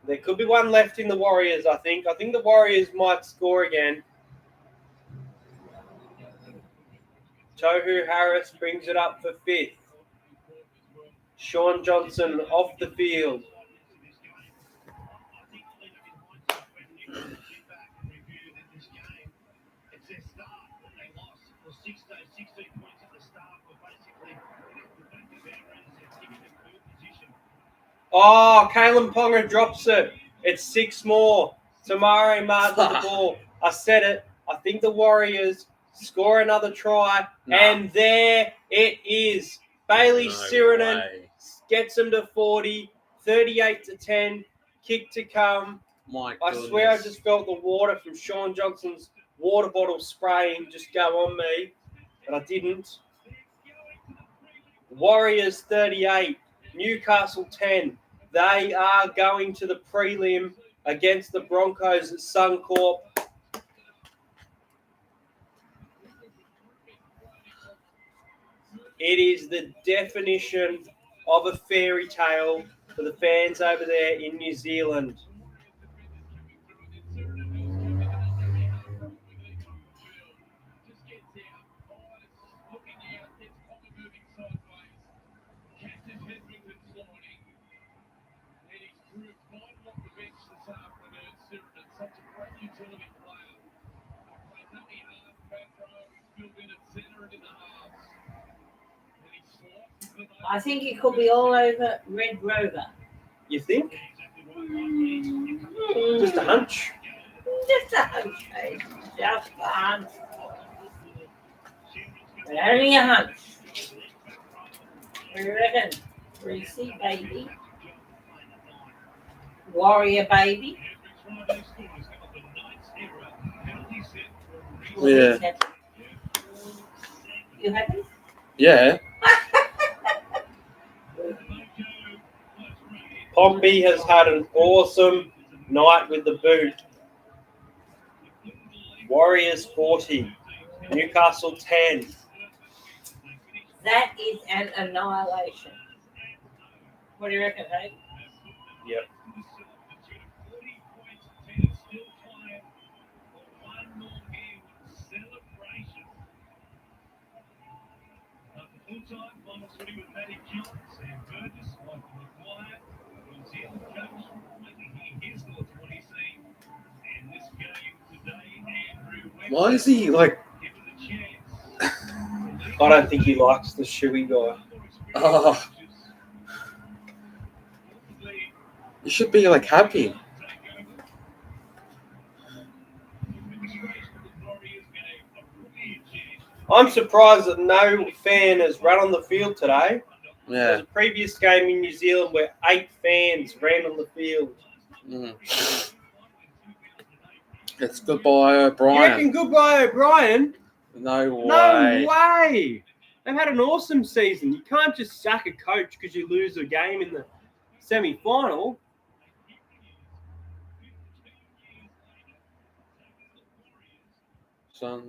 There could be one left in the Warriors, I think. I think the Warriors might score again. Tohu Harris brings it up for 5th. Sean Johnson off the field. Oh, Kalen Ponga drops it. It's 6 more. Tamari Martin with the ball. I said it. I think the Warriors score another try. No. And there it is. Bailey No Sirinen way. gets them to 40. 38-10. Kick to come. My I goodness. swear I just felt the water from Sean Johnson's water bottle spraying just go on me. But I didn't. Warriors 38. Newcastle 10. They are going to the prelim against the Broncos at Suncorp. It is the definition of a fairy tale for the fans over there in New Zealand. I think it could be all over Red Rover. You think? Mm, Just a hunch. Just a hunch, mate. Just a hunch. But only a hunch. What do you reckon? Reese, baby. Warrior, baby. Yeah. You happy? Yeah. Pompey has had an awesome night with the boot. Warriors 40, Newcastle 10. That is an annihilation. What do you reckon, hey? Yep. Why is he like? I don't think he likes the shoey guy. Oh, you should be like happy. I'm surprised that no fan has run on the field today. Yeah. There's a previous game in New Zealand where 8 fans ran on the field. Mm. It's goodbye, You O'Brien. reckon goodbye, O'Brien? No way. No way! They've had an awesome season. You can't just sack a coach because you lose a game in the semi-final. Son.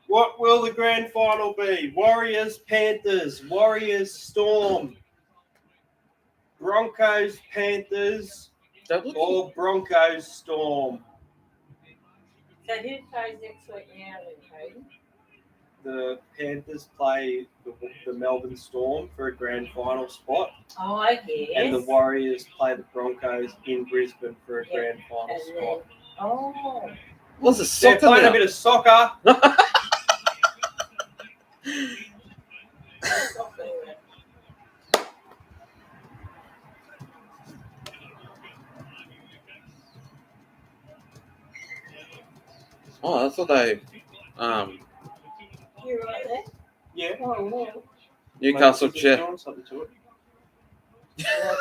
What will the grand final be? Warriors, Panthers, Warriors, Storm, Broncos, Panthers, or Broncos, Storm? So who plays next week now, then, The Panthers play the Melbourne Storm for a grand final spot, Oh, yes. and the Warriors play the Broncos in Brisbane for a grand final And spot. then, oh, What's the They're soccer playing now? a bit of soccer. Oh, I thought they. you're right there. Yeah. Oh, well. Newcastle Maybe Jet. doing something to it. Well,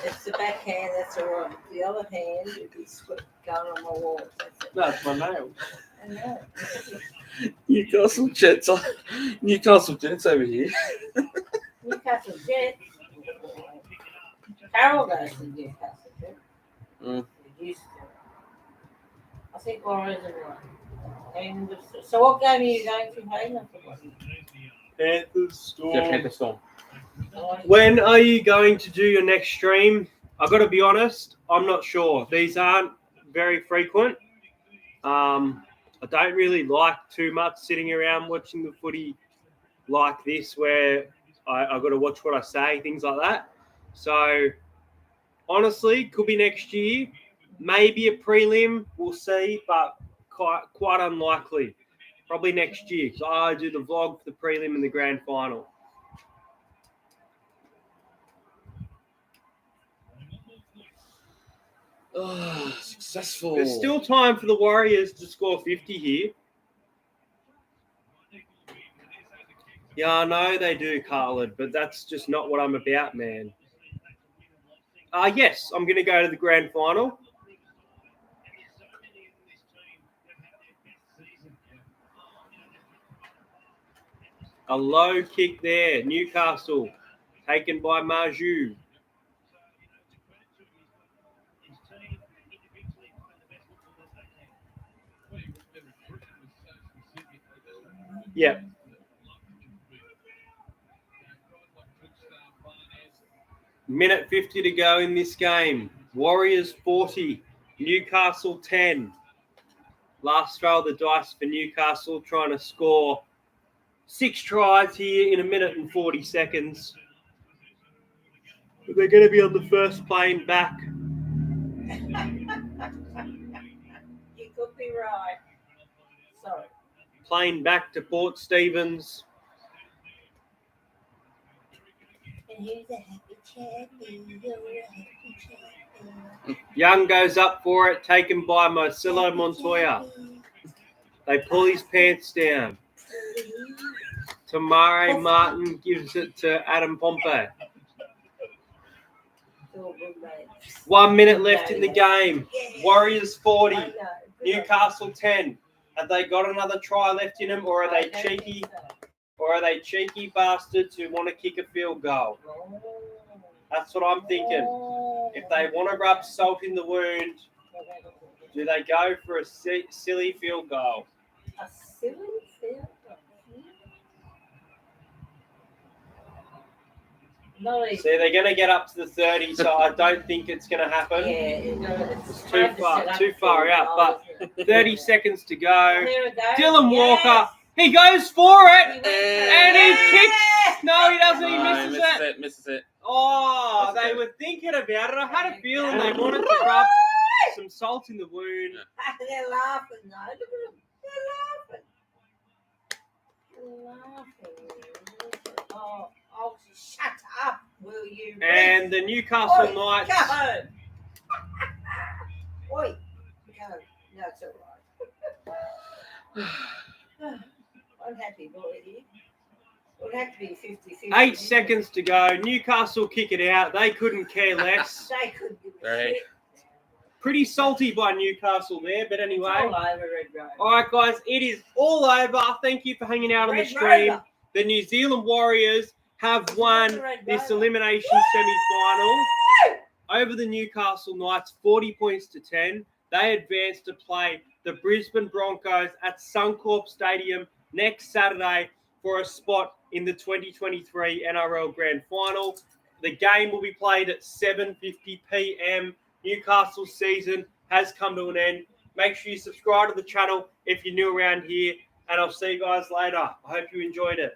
it's the backhand, that's all right. The other hand would be going on my wall. That's it. No, it's my nail. I know. Newcastle Jets. Newcastle Jets over here. Newcastle Jets. Carol goes to Newcastle Jets. Mm. He used to. I think Warriors are right. And so what game are you going to, Hayden? Panthers, Storm. Yeah, Panther Storm. When are you going to do your next stream? I've got to be honest, I'm not sure. These aren't very frequent. I don't really like too much sitting around watching the footy like this where I've got to watch what I say, things like that. So, honestly, could be next year. Maybe a prelim, we'll see, but quite unlikely. Probably next year. So I do the vlog for the prelim and the grand final. Oh, successful. There's still time for the Warriors to score 50 here. Yeah, I know they do, Carlin, but that's just not what I'm about, man. Yes, I'm going to go to the grand final. A low kick there. Newcastle taken by Marju. Yep. Minute 50 to go in this game. Warriors 40, Newcastle 10. Last throw of the dice for Newcastle, trying to score 6 tries here in a minute and 40 seconds. They're going to be on the first plane back. You could be right. Sorry. Plane back to Port Stephens. And who's a happy chappy? You're a happy chappy. Young goes up for it, taken by Marcelo Montoya. They pull his pants down. Tamare Martin gives it to Adam Pompey. 1 minute left in the game. Warriors 40, Newcastle 10. Have they got another try left in them, or are they cheeky? Or are they cheeky bastards who want to kick a field goal? That's what I'm thinking. If they want to rub salt in the wound, do they go for a silly field goal? A silly field goal? No, See, they're going to get up to the 30, so I don't think it's going to happen. it's Too far out, but 30 seconds to go. There we go. Dylan Yes. Walker, he goes for it, He went and for he it. kicks. No, he doesn't. He No, misses it. Misses it. Oh, That's they it. were thinking about it. I had a feeling they wanted to rub some salt in the wound. They're laughing though. Look at them. They're laughing. Oh, shut up, will you? And the Newcastle Knights. Go. Oi, go. No, it's all right. I'm happy, boy. Here. It would have to be 50-50. 8 seconds to go. Newcastle kick it out. They couldn't care less. They could give a Right. shit. Pretty salty by Newcastle there, but It's anyway. all over Red Rover. All right, guys, it is all over. Thank you for hanging out on the Red stream. Rover. The New Zealand Warriors have won Red this Rover. elimination semi-final over the Newcastle Knights, 40 points to 10. They advance to play the Brisbane Broncos at Suncorp Stadium next Saturday for a spot in the 2023 NRL Grand Final. The game will be played at 7:50 p.m. Newcastle's season has come to an end. Make sure you subscribe to the channel if you're new around here, and I'll see you guys later. I hope you enjoyed it.